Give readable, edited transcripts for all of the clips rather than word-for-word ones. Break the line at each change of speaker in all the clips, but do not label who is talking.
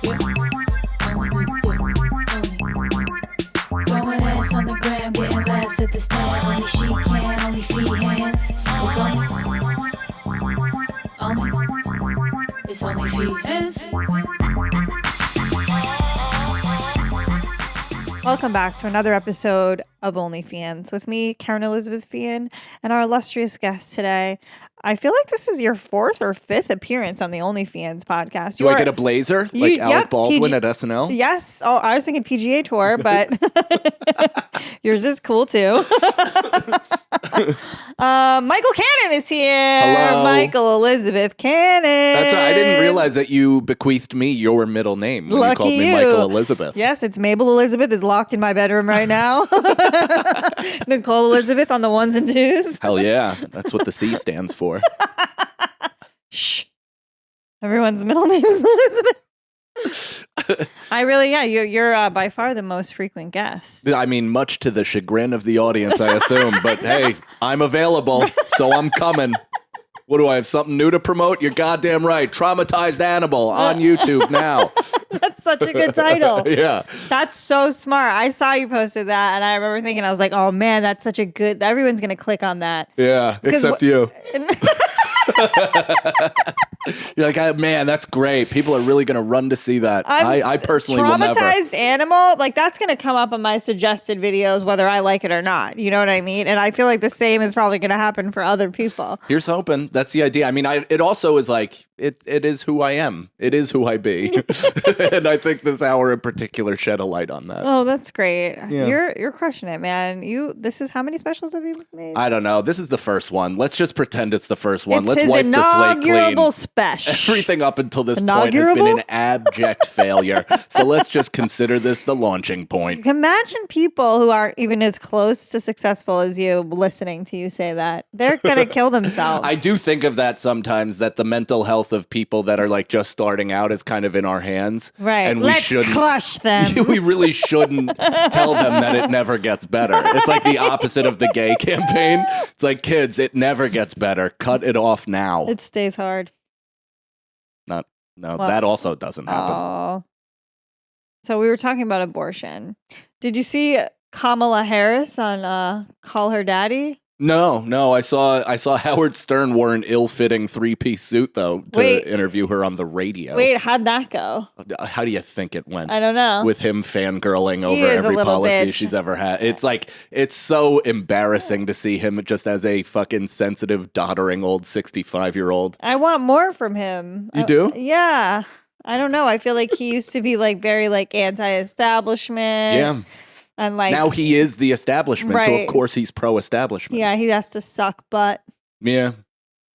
Throwing ass on the gram, getting laughs at the stand. Only she can, only Feehans. It's only Feehans.
Welcome back to another episode of OnlyFeehans with me, Kerryn Elizabeth Feehan, and our illustrious guest today. I feel like this is your fourth or fifth appearance on the OnlyFeehans podcast.
Do I get a blazer like Alec Baldwin at SNL?
Yes. Oh, I was thinking PGA Tour, but yours is cool too. Michael Cannon is here.
Hello.
Michael Elizabeth Cannon.
That's right. I didn't realize that you bequeathed me your middle name when you called me Michael Elizabeth.
Yes, it's Mabel Elizabeth is locked in my bedroom right now. Nicole Elizabeth on the ones and twos.
Hell yeah. That's what the C stands for.
Shh. Everyone's middle name is Elizabeth. You're by far the most frequent guest.
I mean, much to the chagrin of the audience, I assume. But hey, I'm available, so I'm coming. What do I have? Something new to promote? You're goddamn right. Traumatized Animal on YouTube now.
That's such a good title.
Yeah.
That's so smart. I saw you posted that, and I remember thinking, I was like, oh man, that's such a good, everyone's going to click on that.
Yeah, except you. You're like, man, that's great. People are really going to run to see that. I personally will never.
Traumatized Animal, like that's going to come up on my suggested videos, whether I like it or not. You know what I mean? And I feel like the same is probably going to happen for other people.
Here's hoping. That's the idea. I mean, it also is like, it is who I am. It is who I be. And I think this hour in particular shed a light on that.
Oh, that's great.
Yeah.
You're crushing it, man. This is how many specials have you made?
I don't know. This is the first one. Let's just pretend it's the first one.
It's
Let's wipe the slate clean.
Special.
Everything up until this point has been an abject failure. So let's just consider this the launching point.
Imagine people who aren't even as close to successful as you listening to you say that. They're going to kill themselves.
I do think of that sometimes, that the mental health of people that are like just starting out is kind of in our hands.
Right.
And we
Let's
shouldn't
crush them.
We really shouldn't tell them that it never gets better. It's like the opposite of the gay campaign. It's like, kids, it never gets better. Cut it off now.
It stays hard.
That also doesn't happen.
Oh. So we were talking about abortion. Did you see Kamala Harris on Call Her Daddy?
No. I saw Howard Stern wore an ill-fitting three-piece suit though to interview her on the radio.
Wait, how'd that go?
How do you think it went?
I don't know.
With him fangirling over every policy she's ever had. It's like, it's so embarrassing to see him just as a fucking sensitive, doddering old 65-year-old.
I want more from him.
You do?
Yeah. I don't know. I feel like he used to be like very like anti-establishment.
Yeah.
And like
now he is the establishment, so of course he's pro-establishment.
Yeah, he has to suck butt.
Yeah.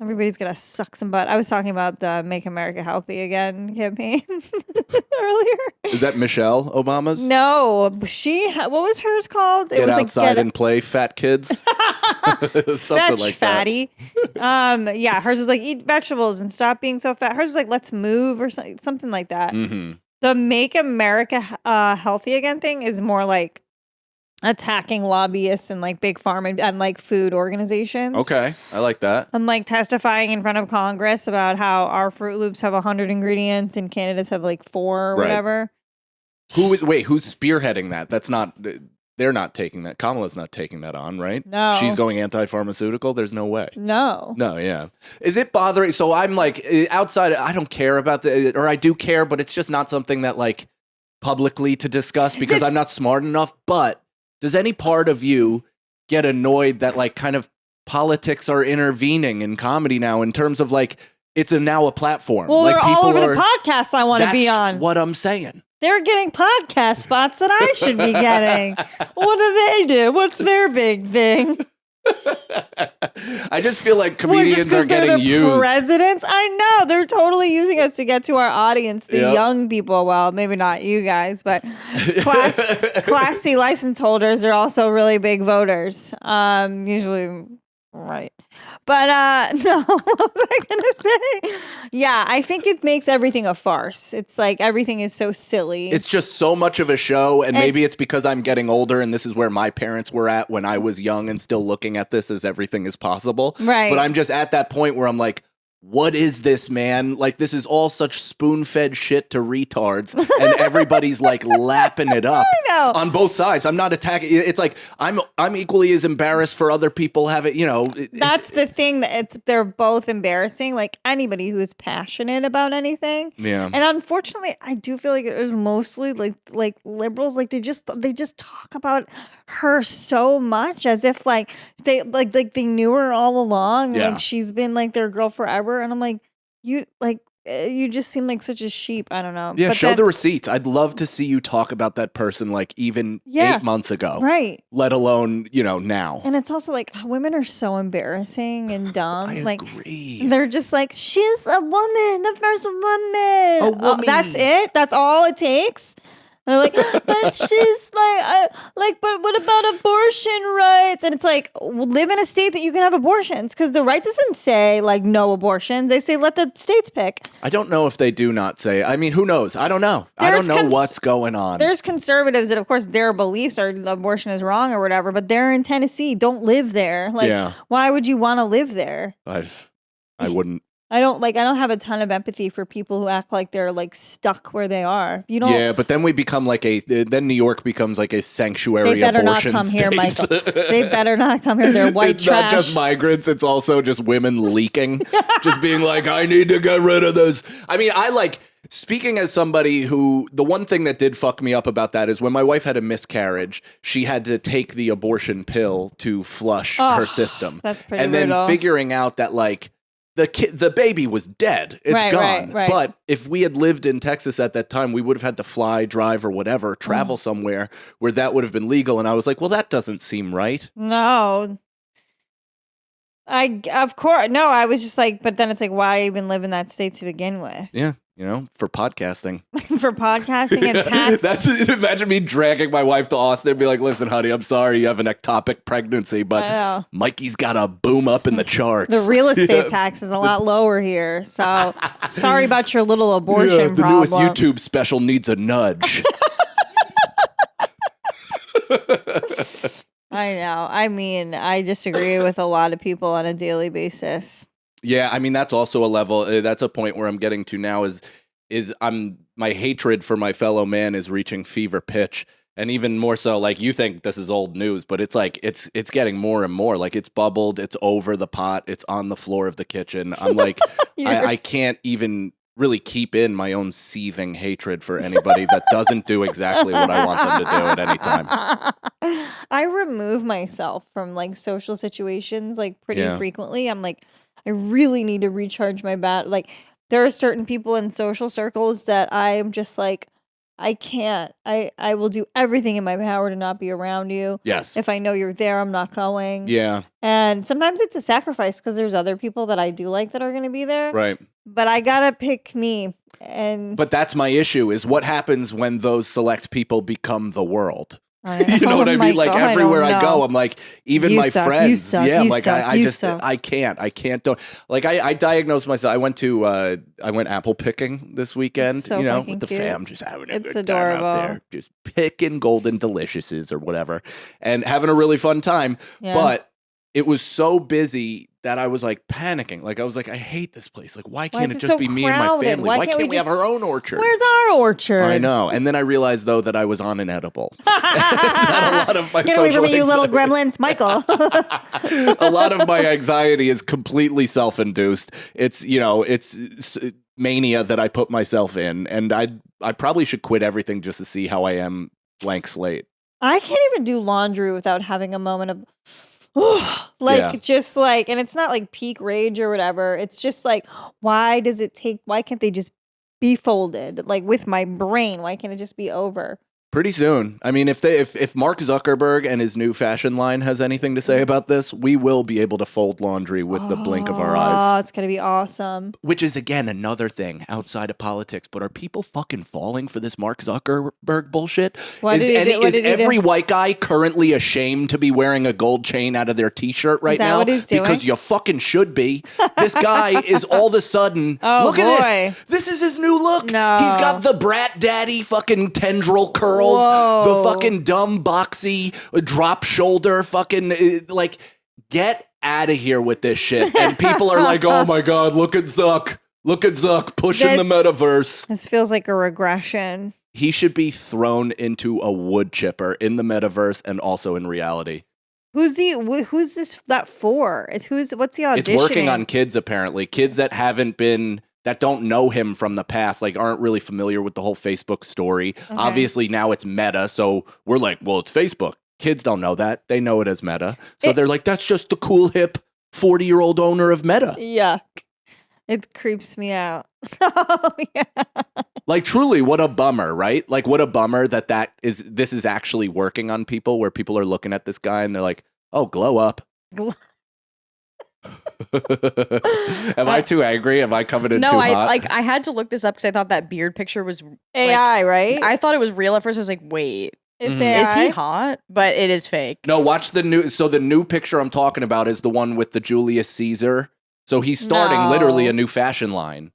Everybody's gonna suck some butt. I was talking about the Make America Healthy Again campaign earlier.
Is that Michelle Obama's?
No, what was hers called?
Get outside and play, fat kids. Something like
fatty. Yeah, hers was like eat vegetables and stop being so fat. Hers was like let's move or something like that.
Mm-hmm.
The Make America Healthy Again thing is more like attacking lobbyists and like big pharma and like food organizations.
Okay, I like that.
I'm like testifying in front of Congress about how our Fruit Loops have 100 ingredients and Canada's have like 4 or whatever.
Who's spearheading that? That's not. They're not taking that. Kamala's not taking that on, right?
No.
She's going anti-pharmaceutical? There's no way.
No, yeah.
Is it bothering? So I'm like, outside, I don't care about or I do care, but it's just not something that like publicly to discuss because I'm not smart enough. But does any part of you get annoyed that like kind of politics are intervening in comedy now in terms of like, it's now a platform?
Well,
like,
they're all over the podcasts I want to be on.
That's what I'm saying.
They're getting podcast spots that I should be getting. What do they do? What's their big thing?
I just feel like comedians are getting used.
Presidents? I know. They're totally using us to get to our audience, the young people. Well, maybe not you guys, but Class C license holders are also really big voters. Usually, right. But no, what was I going to say? Yeah, I think it makes everything a farce. It's like everything is so silly.
It's just so much of a show, and maybe it's because I'm getting older and this is where my parents were at when I was young and still looking at this as everything is possible.
Right.
But I'm just at that point where I'm like, what is this, man? Like, this is all such spoon-fed shit to retards, and everybody's like lapping it up on both sides. I'm not attacking. It's like I'm equally as embarrassed for other people having,
That's the thing, that they're both embarrassing. Like anybody who is passionate about anything.
Yeah.
And unfortunately, I do feel like it was mostly like liberals. Like they just talk about her so much as if like they knew her all along.
Yeah.
Like she's been like their girl forever. And I'm like, you just seem like such a sheep. I don't know.
Yeah,
but
show the receipts. I'd love to see you talk about that person like even 8 months ago.
Right.
Let alone, now.
And it's also like women are so embarrassing and dumb.
I
agree. They're just like, she's a woman, the first woman.
A woman.
That's it? That's all it takes? They're like, but she's but what about abortion rights? And it's like, live in a state that you can have abortions, because the right doesn't say like no abortions. They say let the states pick.
I don't know if they do not say. I mean, who knows? I don't know. I don't know what's going on.
There's conservatives that, of course, their beliefs are abortion is wrong or whatever, but they're in Tennessee. Don't live there. Like, why would you want to live there?
I wouldn't.
I don't have a ton of empathy for people who act like they're like stuck where they are. You don't.
Yeah, but then we become then New York becomes like a sanctuary.
They better
abortion
not come
state.
here, Michael. They better not come here. They're white
it's
trash.
Not just migrants. It's also just women leaking, just being like, I need to get rid of this. I mean, speaking as somebody who, the one thing that did fuck me up about that is when my wife had a miscarriage, she had to take the abortion pill to flush her system.
That's pretty
And
brutal.
then figuring out that like, the baby was dead. It's gone.
Right.
But if we had lived in Texas at that time, we would have had to fly, drive, or whatever, travel somewhere where that would have been legal. And I was like, well, that doesn't seem right.
No. Of course. No, I was just like, but then it's like, why even live in that state to begin with?
Yeah. For podcasting.
For podcasting and tax.
Imagine me dragging my wife to Austin and be like, listen, honey, I'm sorry you have an ectopic pregnancy, but Mikey's got to boom up in the charts.
The real estate tax is a lot lower here. So sorry about your little abortion
the
problem.
newest YouTube special needs a nudge.
I know. I mean, I disagree with a lot of people on a daily basis.
Yeah, I mean, that's also a level, that's a point where I'm getting to now is my hatred for my fellow man is reaching fever pitch. And even more so, like, you think this is old news, but it's like, it's getting more and more. Like, it's bubbled, it's over the pot, it's on the floor of the kitchen. I'm like, I can't even really keep in my own seething hatred for anybody that doesn't do exactly what I want them to do at any time.
I remove myself from, like, social situations, like, pretty frequently. I'm like, I really need to recharge my bat. Like, there are certain people in social circles that I'm just like, I can't. I will do everything in my power to not be around you.
Yes.
If I know you're there, I'm not going.
Yeah.
And sometimes it's a sacrifice because there's other people that I do like that are going to be there.
Right.
But I gotta pick me.
But that's my issue, is what happens when those select people become the world. You know what I mean? Like, everywhere I go, I'm like, even my friends. Yeah, like, I can't do. Like, I diagnosed myself. I went apple picking this weekend,
so
with the
cute.
fam, just having a
It's
good time
adorable.
out there, just picking golden deliciouses or whatever, and having a really fun time.
Yeah.
But it was so busy that I was like panicking. Like, I was like, I hate this place. Like, why can't it just be me and my family? Why can't we have our own orchard?
Where's our orchard?
I know. And then I realized, though, that I was on an edible. Not a lot of my
Get away from me, you little gremlins, Michael.
A lot of my anxiety is completely self-induced. It's, it's mania that I put myself in. And I probably should quit everything just to see how I am blank slate.
I can't even do laundry without having a moment of... just like, and it's not like peak rage or whatever. It's just like, why can't they just be folded? Like, with my brain, why can't it just be over?
Pretty soon. I mean, if Mark Zuckerberg and his new fashion line has anything to say about this, we will be able to fold laundry with the blink of our eyes.
Oh, it's going to be awesome.
Which is, again, another thing outside of politics. But are people fucking falling for this Mark Zuckerberg bullshit? Is every white guy currently ashamed to be wearing a gold chain out of their T-shirt right now?
What he's doing?
Because you fucking should be. This guy is all of a sudden, look at this. This is his new look.
No.
He's got the brat daddy fucking tendril curl.
Whoa.
The fucking dumb boxy drop shoulder fucking like, get out of here with this shit. And people are like, oh my God, look at Zuck. Look at Zuck pushing the metaverse.
This feels like a regression.
He should be thrown into a wood chipper in the metaverse and also in reality.
Who's that for? What's the auditioning?
It's working on kids, apparently. Kids that that don't know him from the past, like aren't really familiar with the whole Facebook story. Okay. Obviously now it's Meta, so we're like, well, it's Facebook. Kids don't know that. They know it as Meta. So they're like, that's just the cool, hip 40-year-old owner of Meta.
Yuck. It creeps me out. Oh, yeah.
Like, truly, what a bummer, right? Like, what a bummer this is actually working on people, where people are looking at this guy and they're like, oh, glow up. Am I too angry? Am I coming in too hot?
I had to look this up because I thought that beard picture was
AI, right?
I thought it was real at first. I was like, wait.
It's AI?
Is he hot? But it is fake.
No, watch the new picture I'm talking about is the one with the Julius Caesar. So he's starting literally a new fashion line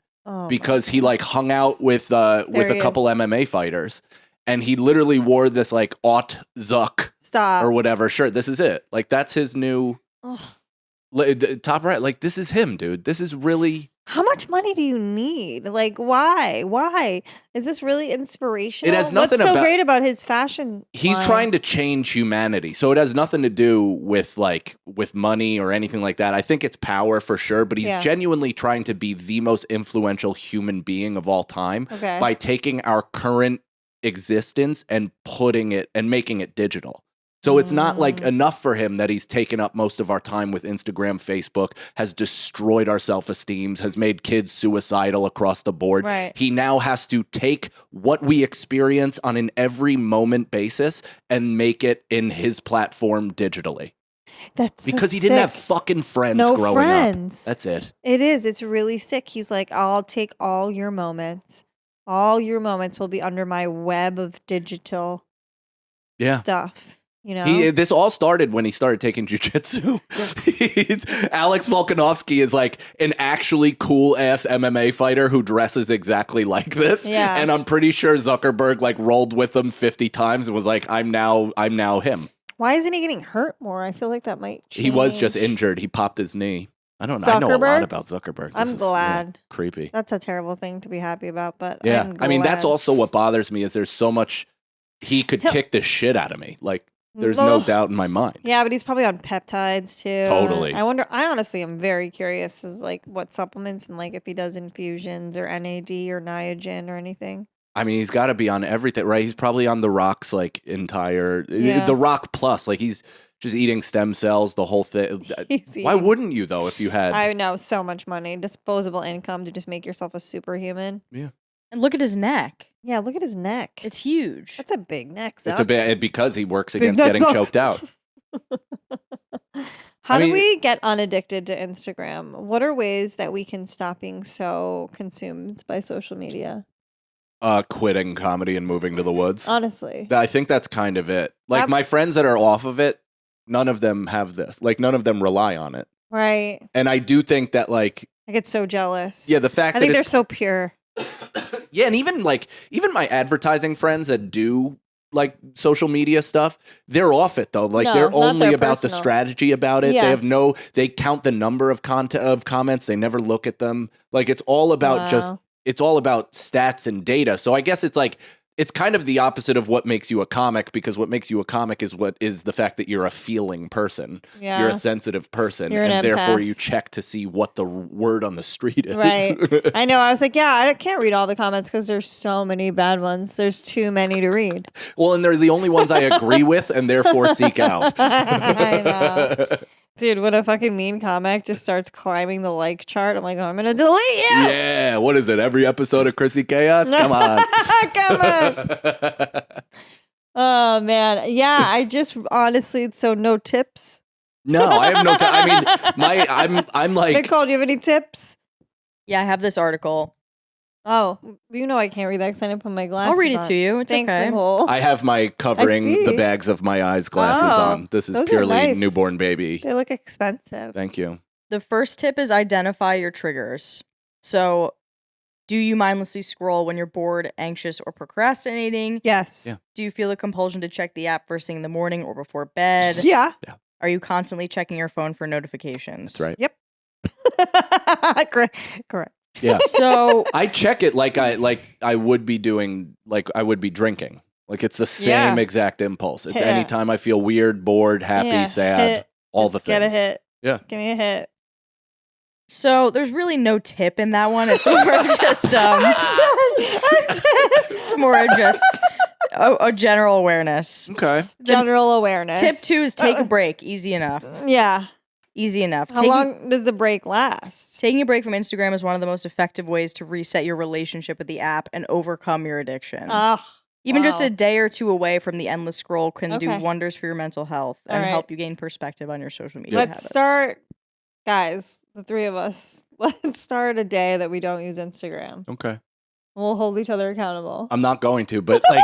because he like hung out with a couple MMA fighters, and he literally wore this like Zuck or whatever shirt. This is it. Like that's his new top right. Like this is him, dude. This is really.
How much money do you need? Like, why? Why? Is this really inspirational?
It has nothing
What's so great about his fashion
He's
line?
trying to change humanity. So it has nothing to do with money or anything like that. I think it's power for sure, but he's genuinely trying to be the most influential human being of all time by taking our current existence and making it digital. So it's not like enough for him that he's taken up most of our time with Instagram, Facebook, has destroyed our self-esteems, has made kids suicidal across the board.
Right.
He now has to take what we experience on an every moment basis and make it in his platform digitally.
That's
because
so
he didn't
sick.
have fucking friends growing
friends.
up. That's it.
It is. It's really sick. He's like, I'll take all your moments. All your moments will be under my web of digital stuff. You know,
this all started when he started taking jujitsu. Alex Volkanovski is like an actually cool ass MMA fighter who dresses exactly like this.
Yeah.
And I'm pretty sure Zuckerberg like rolled with him 50 times and was like, I'm now him.
Why isn't he getting hurt more? I feel like that might change.
He was just injured. He popped his knee. I don't know. I know a lot about Zuckerberg.
I'm glad.
Creepy.
That's a terrible thing to be happy about, but
yeah. I mean, that's also what bothers me is there's so much he could kick the shit out of me. Like, there's no doubt in my mind.
Yeah, but he's probably on peptides too.
Totally.
I honestly am very curious as like what supplements and like if he does infusions or NAD or Niagen or anything.
I mean, he's got to be on everything, right? He's probably on the Rock's like the Rock Plus. Like he's just eating stem cells, the whole thing. Why wouldn't you though if you had?
I know, so much money, disposable income to just make yourself a superhuman.
Yeah.
And look at his neck.
Yeah, look at his neck.
It's huge.
That's a big neck.
It's a bit because he works against getting choked out.
How do we get unaddicted to Instagram? What are ways that we can stop being so consumed by social media?
Quitting comedy and moving to the woods.
Honestly.
I think that's kind of it. Like my friends that are off of it, none of them have this. Like none of them rely on it.
Right.
And I do think that like
I get so jealous.
Yeah, the fact
I think they're so pure.
Yeah, and even my advertising friends that do like social media stuff, they're off it though. Like they're only about the strategy about it.
Yeah.
They count the number of comments. They never look at them. Like it's all about it's all about stats and data. So I guess it's kind of the opposite of what makes you a comic, because what makes you a comic is the fact that you're a feeling person. Yeah. You're a sensitive person.
You're
and therefore
empath.
you check to see what the word on the street is.
Right. I know. I was like, I can't read all the comments because there's so many bad ones. There's too many to read.
Well, and they're the only ones I agree with and therefore seek out.
I know. Dude, when a fucking mean comic just starts climbing the like chart, I'm like, I'm going to delete you.
Yeah. What is it? Every episode of Chrissy Chaos? Come on.
Come on. Oh, man. Yeah, I just honestly, so no tips.
No, I have no time. I mean, I'm like.
Nicole, do you have any tips?
Yeah, I have this article.
Oh, you know I can't read that because I didn't put my glasses
I'll read it
on.
to you. It's
Thanks,
okay.
Nicole.
I have my covering the bags of my eyes glasses on. This is purely
nice.
newborn baby.
They look expensive.
Thank you.
The first tip is identify your triggers. So, do you mindlessly scroll when you're bored, anxious, or procrastinating?
Yes.
Yeah.
Do you feel a compulsion to check the app first thing in the morning or before bed?
Yeah.
Are you constantly checking your phone for notifications?
That's right.
Yep. Correct.
Yeah.
So
I check it like I would be doing, like I would be drinking. Like it's the same exact impulse. It's
Yeah.
anytime I feel weird, bored, happy, sad,
Hit.
all
Just
the things.
get a hit.
Yeah.
Give me a hit.
So there's really no tip in that one. It's more of just it's more of just a general awareness.
Okay.
General awareness.
Tip 2 is take a break. Easy enough.
Yeah.
Easy enough.
How long does the break last?
Taking a break from Instagram is one of the most effective ways to reset your relationship with the app and overcome your addiction. Even just a day or two away from the endless scroll can do wonders for your mental health and help you gain perspective on your social media habits.
Let's start, guys, the three of us. Let's start a day that we don't use Instagram.
Okay.
We'll hold each other accountable.
I'm not going to, but like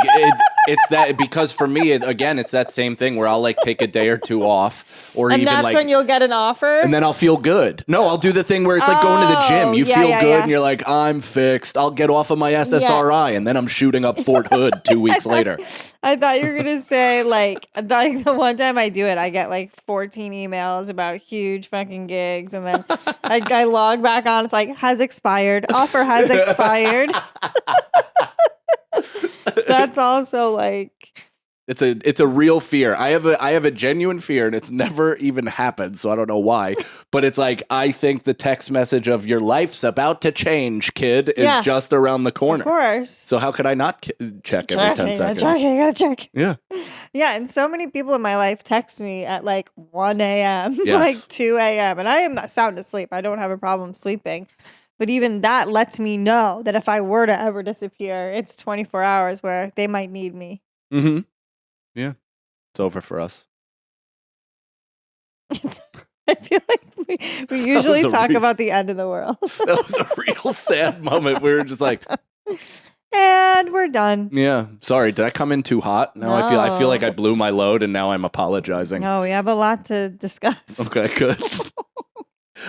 it's that, because for me, again, it's that same thing where I'll like take a day or two off, or
and
even
that's
like,
when you'll get an offer.
and then I'll feel good. No, I'll do the thing where it's like going to the gym. You feel good, and you're like, I'm fixed. I'll get off of my SSRI, and then I'm shooting up Fort Hood 2 weeks later.
I thought you were gonna say like the one time I do it, I get like 14 emails about huge fucking gigs, and then I log back on. It's like has expired. Offer has expired. That's also like
It's a real fear. I have a genuine fear, and it's never even happened, so I don't know why. But it's like, I think the text message of your life's about to change, kid, is just around the corner.
Of course.
So how could I not check every 10 seconds?
I gotta check.
Yeah.
Yeah, and so many people in my life text me at like 1 a.m.,
Yes.
like 2 a.m., and I am not sound asleep. I don't have a problem sleeping. But even that lets me know that if I were to ever disappear, it's 24 hours where they might need me.
Mm-hmm. Yeah. It's over for us.
I feel like we usually talk about the end of the world.
That was a real sad moment. We were just like,
and we're done.
yeah, sorry, did I come in too hot? Now I feel like I blew my load, and now I'm apologizing.
No, we have a lot to discuss.
Okay, good.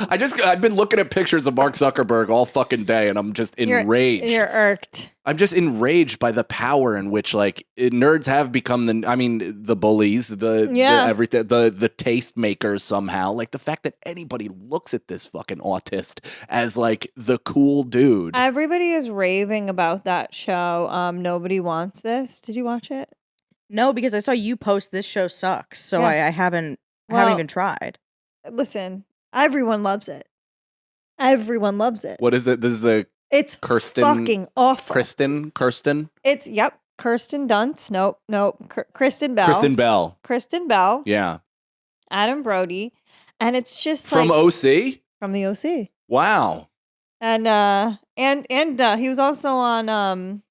I've been looking at pictures of Mark Zuckerberg all fucking day, and I'm just enraged.
You're irked.
I'm just enraged by the power in which like nerds have become the bullies, the everything, the taste makers somehow. Like the fact that anybody looks at this fucking autist as like the cool dude.
Everybody is raving about that show. Nobody Wants This. Did you watch it?
No, because I saw you post this show sucks, so I haven't even tried.
Listen, everyone loves it. Everyone loves it.
What is it? This is
It's
Kirsten,
fucking awful.
Kirsten.
It's Kirsten Dunst. Nope. Kristen Bell. Kristen Bell.
Yeah.
Adam Brody, and it's just
From
like
OC.
from the OC.
Wow.
And he was also on.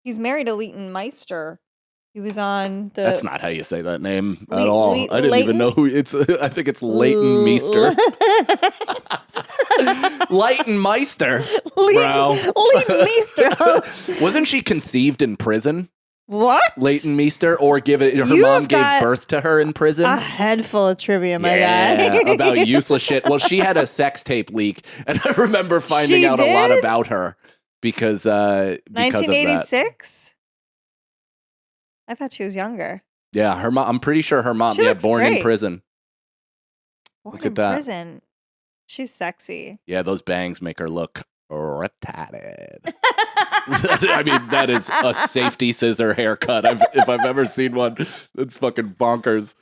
He's married to Leighton Meister. He was on the.
That's not how you say that name at
Le-
all.
Le-
I didn't even know who it's. I think it's Leighton Meester. Leighton Meister, bro.
Leighton Meester.
Wasn't she conceived in prison?
What?
Leighton Meester, or her
You
mom
have
gave
got
birth to her in prison?
A head full of trivia, my
Yeah,
guy.
about useless shit. Well, she had a sex tape leak, and I remember finding
She
out a lot
did?
about her because of that.
1986. I thought she was younger.
Yeah, her mom. I'm pretty sure her mom.
She looks
born in
great.
prison.
Born
Look at
in
that.
Prison. She's sexy.
Yeah, those bangs make her look retarded. I mean, that is a safety scissor haircut if I've ever seen one. That's fucking bonkers.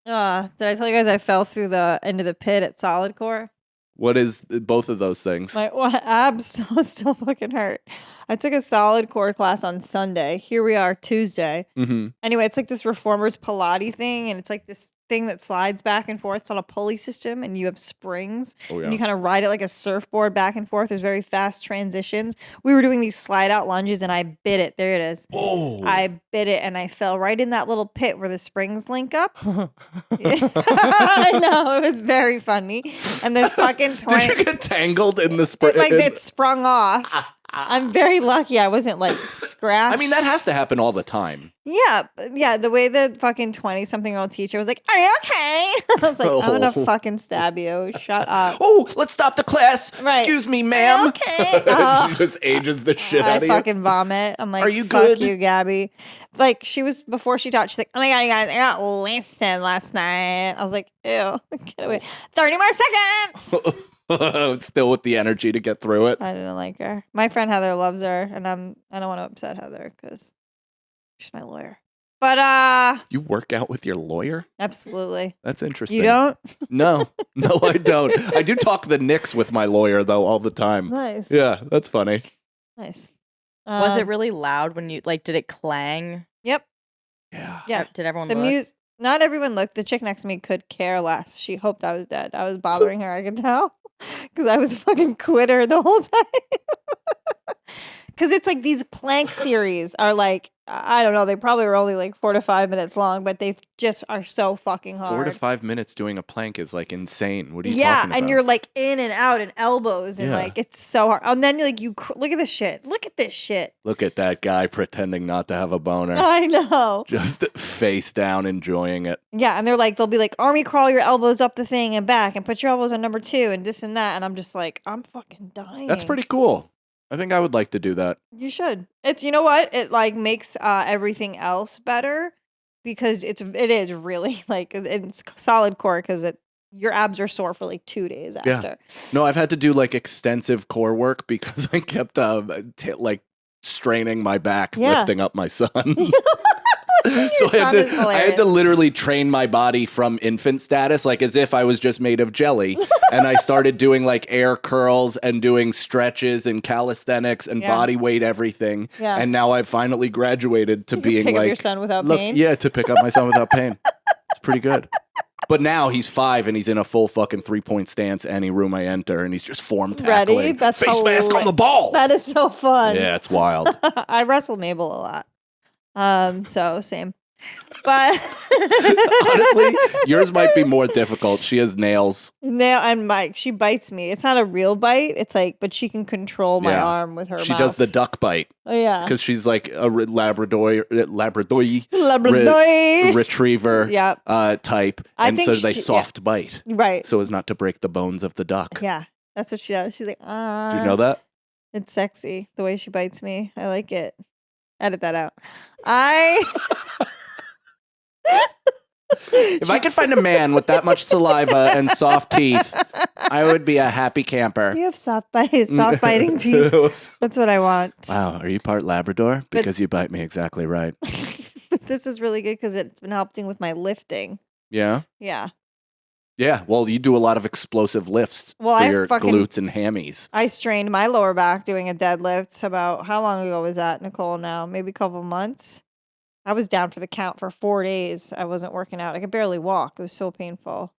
Did I tell you guys I fell through the into the pit at Solid Core?
What is both of those things?
My abs still fucking hurt. I took a Solid Core class on Sunday. Here we are Tuesday.
Mm-hmm.
Anyway, it's like this reformers Pilates thing, and it's like this thing that slides back and forth. It's on a pulley system, and you have springs,
Oh, yeah.
and you kind of ride it like a surfboard back and forth. There's very fast transitions. We were doing these slide out lunges, and I bit it. There it is.
Oh.
I bit it, and I fell right in that little pit where the springs link up. I know, it was very funny. And this fucking
Did you get tangled in the spring?
it sprung off. I'm very lucky I wasn't like scratch.
I mean, that has to happen all the time.
Yeah. Yeah. The way the fucking 20-something-year-old teacher was like, "Are you okay?" I was like, "I'm going to fucking stab you. Shut up."
Oh, let's stop the class.
Right.
Excuse me, ma'am.
Okay.
She just ages the shit out of you.
I fucking vomit. I'm like,
"Are you
fuck
good?"
you, Gabby. Like, she was, before she taught, she's like, "Oh my God, you guys, I got wasted last night." I was like, ew, get away. 30 more seconds.
Still with the energy to get through it.
I didn't like her. My friend Heather loves her, and I don't want to upset Heather because she's my lawyer. But
You work out with your lawyer?
absolutely.
That's interesting.
You don't?
No, I don't. I do talk the Knicks with my lawyer though all the time.
Nice.
Yeah, that's funny.
Nice.
Was it really loud when you like? Did it clang?
Yep.
Yeah.
Yeah.
Did everyone
The
look?
music. Not everyone looked. The chick next to me could care less. She hoped I was dead. I was bothering her. I could tell because I was a fucking quitter the whole time. Because it's like these plank series are like, I don't know, they probably were only like 4 to 5 minutes long, but they just are so fucking hard.
4 to 5 minutes doing a plank is like insane. What are you talking about?
And you're like in and out and elbows and
Yeah.
like it's so hard. And then like look at this shit. Look at this shit.
Look at that guy pretending not to have a boner.
I know.
Just face down enjoying it.
Yeah, and they'll be like, army crawl your elbows up the thing and back and put your elbows on number 2 and this and that. And I'm just like, I'm fucking dying.
That's pretty cool. I think I would like to do that.
You should. It's, you know what? It like makes everything else better because it is really like it's solid core because your abs are sore for like 2 days after.
Yeah. No, I've had to do like extensive core work because I kept like straining my back
Yeah.
lifting up my son.
Your
So
son is
I had
hilarious.
to literally train my body from infant status, like as if I was just made of jelly. And I started doing like air curls and doing stretches and calisthenics and
Yeah.
body weight everything.
Yeah.
And now I've finally graduated to being
pick up
like
your son without
look,
pain.
yeah, to pick up my son without pain. It's pretty good. But now he's 5 and he's in a full fucking 3-point stance any room I enter, and he's just form tackling.
Ready? That's
face mask on the ball.
That is so fun.
Yeah, it's wild.
I wrestle Mabel a lot. So same. But
Honestly, yours might be more difficult. She has nails.
nail and Mike, she bites me. It's not a real bite. It's like, but she can control my
Yeah.
arm with her
She
mouth.
does the duck bite
Oh yeah.
because she's like a Labrador
Labrador.
retriever
Yep.
type,
I
and
think
so they
she-
soft bite
Right.
so as not to break the bones of the duck.
Yeah. That's what she does. She's like,
Do you know that?
It's sexy the way she bites me. I like it. Edit that out.
If I could find a man with that much saliva and soft teeth, I would be a happy camper.
You have soft biting teeth. That's what I want.
Wow, are you part Labrador? Because you bite me exactly right.
This is really good because it's been helping with my lifting.
Yeah?
Yeah.
Yeah, well, you do a lot of explosive lifts
Well,
for
I
your
fucking-
glutes and hammies.
I strained my lower back doing a deadlift about, how long ago was that, Nicole, now? Maybe a couple months? I was down for the count for 4 days. I wasn't working out. I could barely walk. It was so painful.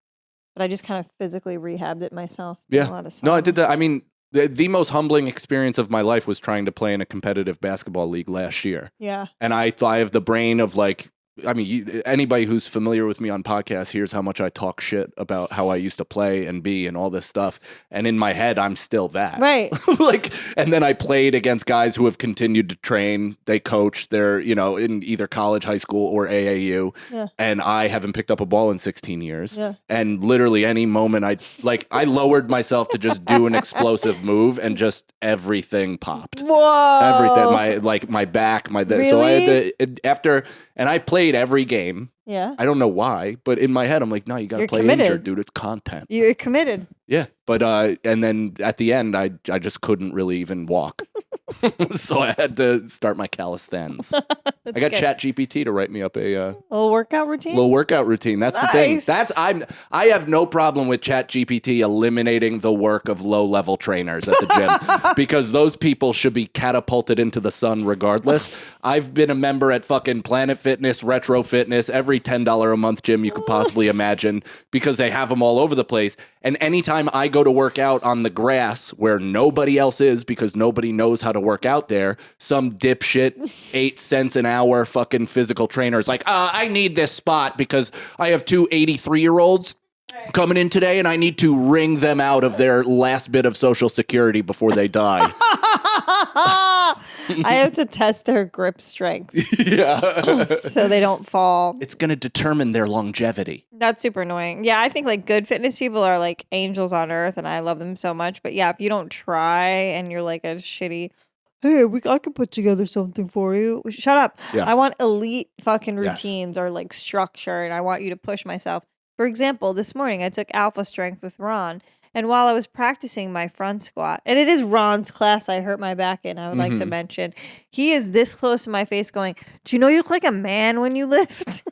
But I just kind of physically rehabbed it myself.
Yeah.
A lot of
No, I
sauna.
did that. I mean, the most humbling experience of my life was trying to play in a competitive basketball league last year.
Yeah.
And I have the brain of like, I mean, anybody who's familiar with me on podcasts hears how much I talk shit about how I used to play and be and all this stuff. And in my head, I'm still that.
Right.
Like, and then I played against guys who have continued to train. They coach. They're, in either college, high school, or AAU.
Yeah.
And I haven't picked up a ball in 16 years.
Yeah.
And literally any moment I lowered myself to just do an explosive move and just everything popped.
Whoa.
Everything, my back, so I had to, and I played every game.
Yeah.
I don't know why, but in my head, I'm like, no, you got to
You're
play
committed.
injured, dude. It's content.
You're committed.
Yeah. But, and then at the end, I just couldn't really even walk. So I had to start my calisthenics. I got
good.
ChatGPT to write me up a
little workout routine.
little workout routine. That's the thing.
Nice.
I have no problem with ChatGPT eliminating the work of low-level trainers at the gym because those people should be catapulted into the sun regardless. I've been a member at fucking Planet Fitness, Retro Fitness, every $10 a month gym you could possibly imagine because they have them all over the place. And anytime I go to work out on the grass where nobody else is because nobody knows how to work out there, some dipshit 8 cents an hour fucking physical trainer is like, I need this spot because I have 2 83-year-olds coming in today and I need to wring them out of their last bit of Social Security before they die.
I have to test their grip strength.
Yeah.
So they don't fall.
It's going to determine their longevity.
That's super annoying. Yeah, I think like good fitness people are like angels on earth and I love them so much. But yeah, if you don't try and you're like a shitty, hey, I can put together something for you. Shut up.
Yeah.
I want elite fucking
Yes.
routines or like structure and I want you to push myself. For example, this morning I took alpha strength with Ron. And while I was practicing my front squat, and it is Ron's class I hurt my back in, I would like to mention, he is this close to my face going, do you know you look like a man when you lift?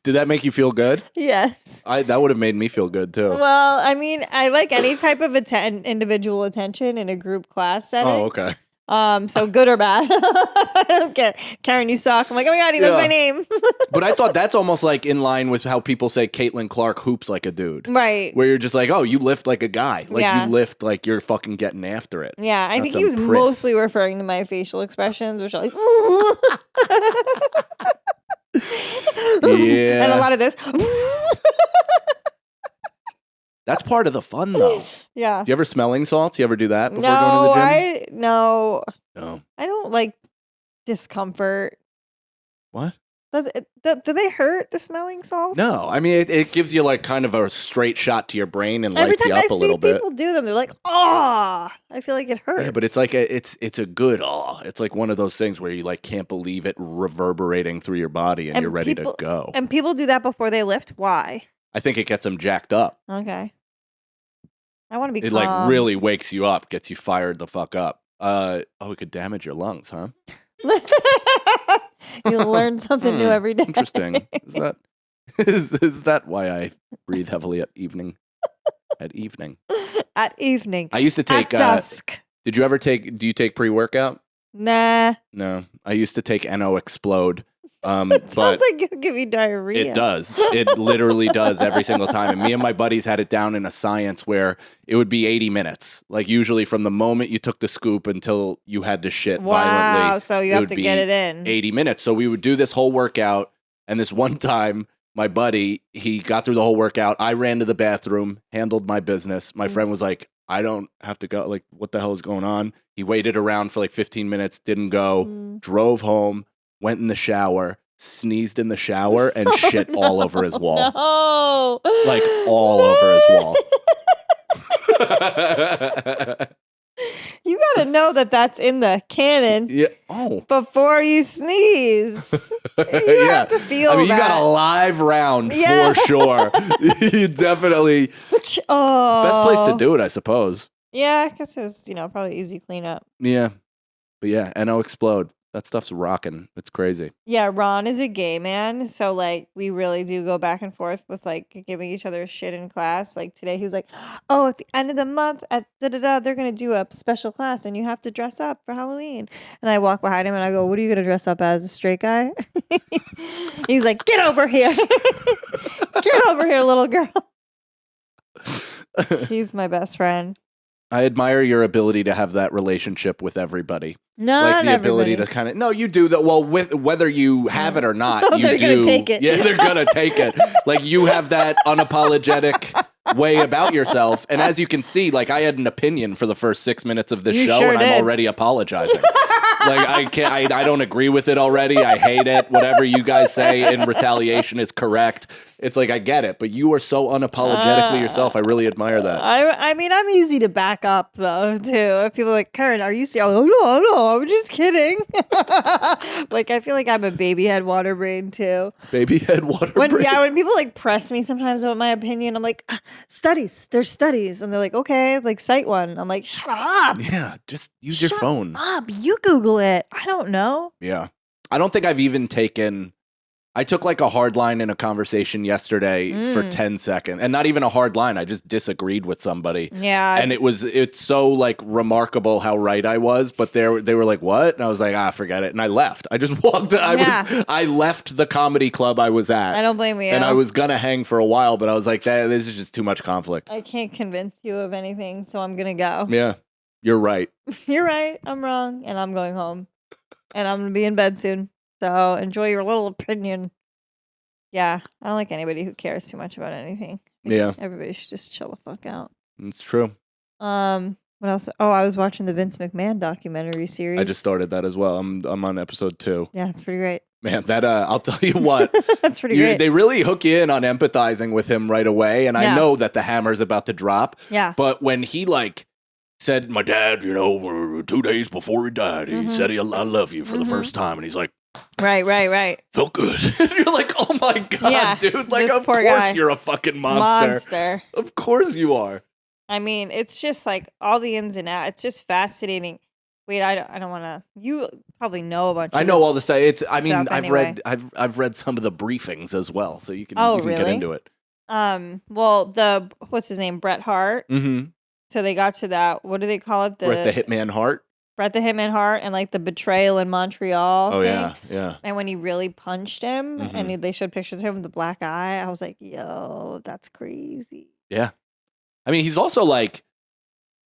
Did that make you feel good?
Yes.
That would have made me feel good too.
Well, I mean, I like any type of individual attention in a group class setting.
Oh, okay.
So good or bad. I don't care. Kerryn, you suck. I'm like, oh my God, he knows my name.
But I thought that's almost like in line with how people say Caitlin Clark hoops like a dude.
Right.
Where you're just like, oh, you lift like a guy. Like
Yeah.
you lift like you're fucking getting after it.
Yeah, I
Not
think he was
some
mostly
priss.
referring to my facial expressions, which are like,
Yeah.
and a lot of this.
That's part of the fun though.
Yeah.
Do you ever smelling salts? You ever do that before going to the gym?
No,
No.
I don't like discomfort.
What?
Do they hurt the smelling salts?
No. I mean, it gives you like kind of a straight shot to your brain and
Every
lights
time
you
I
up a little
see
bit.
people do them, they're like, oh, I feel like it hurts.
Yeah, but it's like it's a good It's like one of those things where you like can't believe it reverberating through your body and you're ready to go.
And people do that before they lift. Why?
I think it gets them jacked up.
Okay. I want to be
It
calm.
like really wakes you up, gets you fired the fuck up. It could damage your lungs, huh?
You learn something new every day.
Interesting. Is that why I breathe heavily at evening? At evening.
At evening.
I used to take
At dusk.
do you take pre-workout?
Nah.
No. I used to take NO Explode.
It sounds
But
like it'll give you diarrhea.
it does. It literally does every single time. And me and my buddies had it down in a science where it would be 80 minutes. Like usually from the moment you took the scoop until you had to shit violently.
Wow, so you
it
have
would
to
be
get it in.
80 minutes. So we would do this whole workout. And this one time, my buddy, he got through the whole workout. I ran to the bathroom, handled my business. My friend was like, I don't have to go. Like, what the hell is going on? He waited around for like 15 minutes, didn't go, drove home, went in the shower, sneezed in the shower, and shit all over his wall.
No.
Like, all over his wall.
You gotta know that that's in the canon
Yeah. Oh.
before you sneeze. You have to feel
I mean,
that.
you got a live round
Yeah.
for sure. You definitely.
Oh.
Best place to do it, I suppose.
Yeah, I guess it was, probably easy cleanup.
Yeah. But yeah, NO Explode. That stuff's rocking. It's crazy.
Yeah, Ron is a gay man, so like we really do go back and forth with like giving each other shit in class. Like today, he was like, "Oh, at the end of the month, at they're gonna do a special class, and you have to dress up for Halloween." And I walk behind him and I go, "What are you gonna dress up as? A straight guy?" He's like, "Get over here, get over here, little girl." He's my best friend.
I admire your ability to have that relationship with everybody.
Not
Like the ability
everybody.
to kind of no, you do that. Well, with whether you have it or not,
No,
you
they're
do.
gonna take it.
Yeah, they're gonna take it. Like you have that unapologetic way about yourself, and as you can see, like I had an opinion for the first 6 minutes of this
You
show,
sure
and I'm
did.
already apologizing. Like I can't. I don't agree with it already. I hate it. Whatever you guys say in retaliation is correct. It's like I get it, but you are so unapologetically yourself. I really admire that.
I mean, I'm easy to back up though too. If people are like, Kerryn, are you serious? No, I'm just kidding. Like I feel like I'm a baby head water brain too.
Baby head water.
When
brain.
when people like press me sometimes about my opinion, I'm like, studies. There's studies, and they're like, okay, like cite one. I'm like, shut up.
Yeah, just use your
Shut
phone.
up. You Google it. I don't know.
Yeah. I don't think I've even taken. I took like a hard line in a conversation yesterday for 10 seconds, and not even a hard line. I just disagreed with somebody.
Yeah.
And it's so like remarkable how right I was, but they were like, what? And I was like, forget it. And I left. I just walked. I left the comedy club I was at.
I don't blame you.
And I was going to hang for a while, but I was like, this is just too much conflict.
I can't convince you of anything, so I'm gonna go.
Yeah, you're right.
You're right. I'm wrong, and I'm going home, and I'm gonna be in bed soon. So enjoy your little opinion. Yeah, I don't like anybody who cares too much about anything.
Yeah.
Everybody should just chill the fuck out.
It's true.
What What else? Oh, I was watching the Vince McMahon documentary series.
I just started that as well. I'm on episode 2.
Yeah, it's pretty great.
Man, that I'll tell you what.
That's pretty great.
They really hook you in on empathizing with him right away, and I know that the hammer's about to drop.
Yeah.
But when he said, my dad, 2 days before he died, he said, I love you for the first time, and he's like,
right.
Felt good. You're like, oh my God, dude. Like, of course
guy.
You're a fucking monster. Of course you are.
I mean, it's just like all the ins and outs. It's just fascinating. Wait, I don't want to. You probably know a bunch.
I know all the stuff. I've read some of the briefings as well, so you can get into it.
Well, what's his name, Bret Hart.
Mm-hmm.
So they got to that. What do they call it?
Bret the Hitman Hart.
Bret the Hitman Hart, and like the betrayal in Montreal.
Oh
thing.
yeah.
And when he really punched him, and they showed pictures of him with the black eye, I was like, yo, that's crazy.
Yeah. I mean, he's also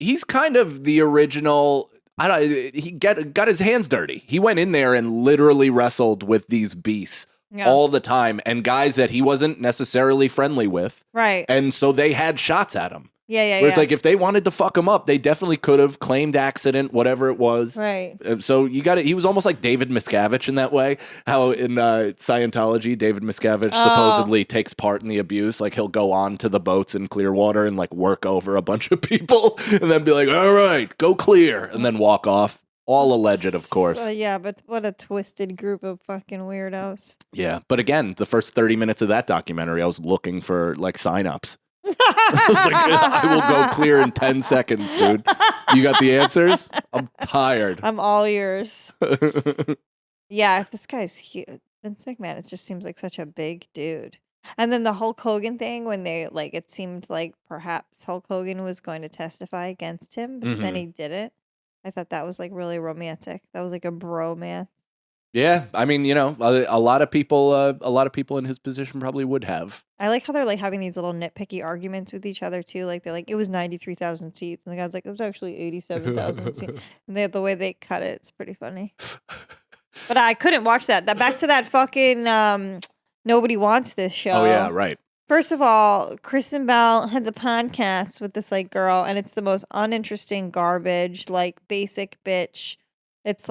he's kind of the original. He got his hands dirty. He went in there and literally wrestled with these beasts all the time, and guys that he wasn't necessarily friendly with.
Right.
And so they had shots at him.
Yeah.
Where it's like, if they wanted to fuck him up, they definitely could have claimed accident, whatever it was.
Right.
So you got it. He was almost like David Miscavige in that way. How in Scientology, David Miscavige supposedly takes part in the abuse. Like, he'll go on to the boats in Clearwater and work over a bunch of people and then be like, all right, go clear, and then walk off. All alleged, of course.
Yeah, but what a twisted group of fucking weirdos.
Yeah. But again, the first 30 minutes of that documentary, I was looking for sign-ups. I was like, I will go clear in 10 seconds, dude. You got the answers? I'm tired.
I'm all ears. Yeah, this guy's huge. Vince McMahon, it just seems like such a big dude. And then the Hulk Hogan thing, when they it seemed like perhaps Hulk Hogan was going to testify against him, but then he didn't. I thought that was really romantic. That was like a bromance.
Yeah, I mean, a lot of people in his position probably would have.
I like how they're having these little nitpicky arguments with each other too. They're like, it was 93,000 seats, and the guy's like, it was actually 87,000 seats. And the way they cut it, it's pretty funny. But I couldn't watch that. Back to that fucking Nobody Wants This show.
Oh yeah, right.
First of all, Kristen Bell had the podcast with this girl, and it's the most uninteresting garbage, basic bitch. It's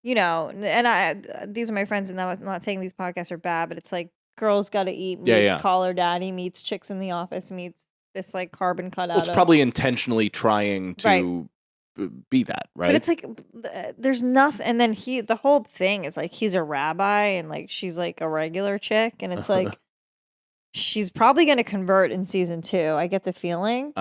and these are my friends, and I'm not saying these podcasts are bad, but it's Girls Gotta Eat meets Call Her Daddy meets Chicks in the Office meets this carbon cut out.
Well, it's probably intentionally trying to be that, right?
But it's there's nothing, and then the whole thing is he's a rabbi and she's a regular chick, and it's she's probably going to convert in season 2. I get the feeling.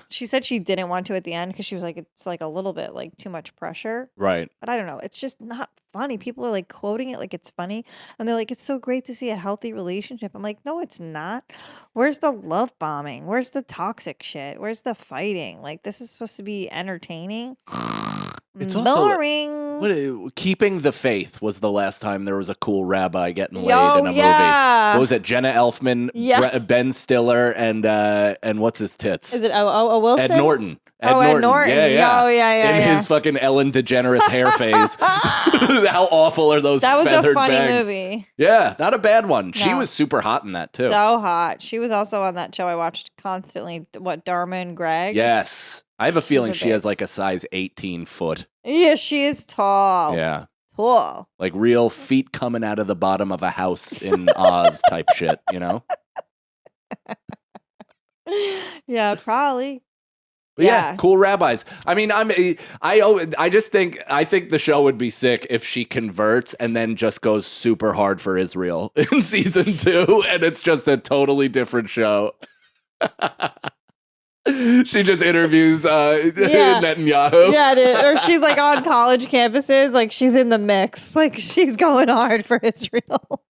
She said she didn't want to at the end because she was it's a little bit too much pressure.
Right.
But I don't know. It's just not funny. People are quoting it like it's funny. And they're like, it's so great to see a healthy relationship. I'm like, no, it's not. Where's the love bombing? Where's the toxic shit? Where's the fighting? This is supposed to be entertaining.
It's
boring.
Keeping the Faith was the last time there was a cool rabbi getting laid in a movie. What was it? Jenna Elfman, Ben Stiller, and what's his tits?
Is it Wilson?
Ed Norton.
Ed Norton.
Yeah.
Oh, yeah.
In his fucking Ellen DeGeneres hair phase. How awful are those feathered bangs? That was a funny
movie.
Yeah, not a bad one. No. She was super hot in that, too.
So hot. She was also on that show I watched constantly. What, Dharma and Greg?
Yes. I have a feeling she has a size 18 foot.
Yeah, she is tall.
Yeah.
Tall.
Real feet coming out of the bottom of a house in Oz type shit,
Yeah, probably.
But yeah, cool rabbis. I mean, I think the show would be sick if she converts and then just goes super hard for Israel in season 2, and it's just a totally different show. She just interviews Netanyahu.
Yeah, dude. Or she's on college campuses, she's in the mix. She's going hard for Israel.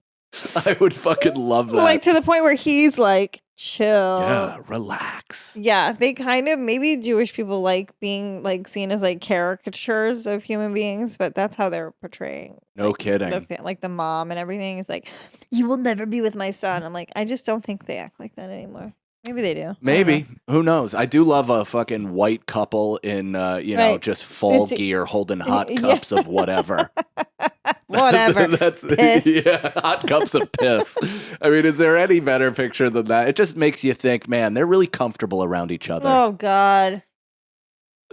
I would fucking love that.
To the point where he's chill.
Yeah, relax.
Yeah, they kind of, maybe Jewish people being seen as caricatures of human beings, but that's how they're portraying.
No kidding.
The mom and everything is you will never be with my son. I'm I just don't think they act like that anymore. Maybe they do.
Maybe. Who knows? I do love a fucking white couple in, just full gear holding hot cups of whatever.
Whatever.
That's piss. Yeah, hot cups of piss. I mean, is there any better picture than that? It just makes you think, man, they're really comfortable around each other.
Oh, God.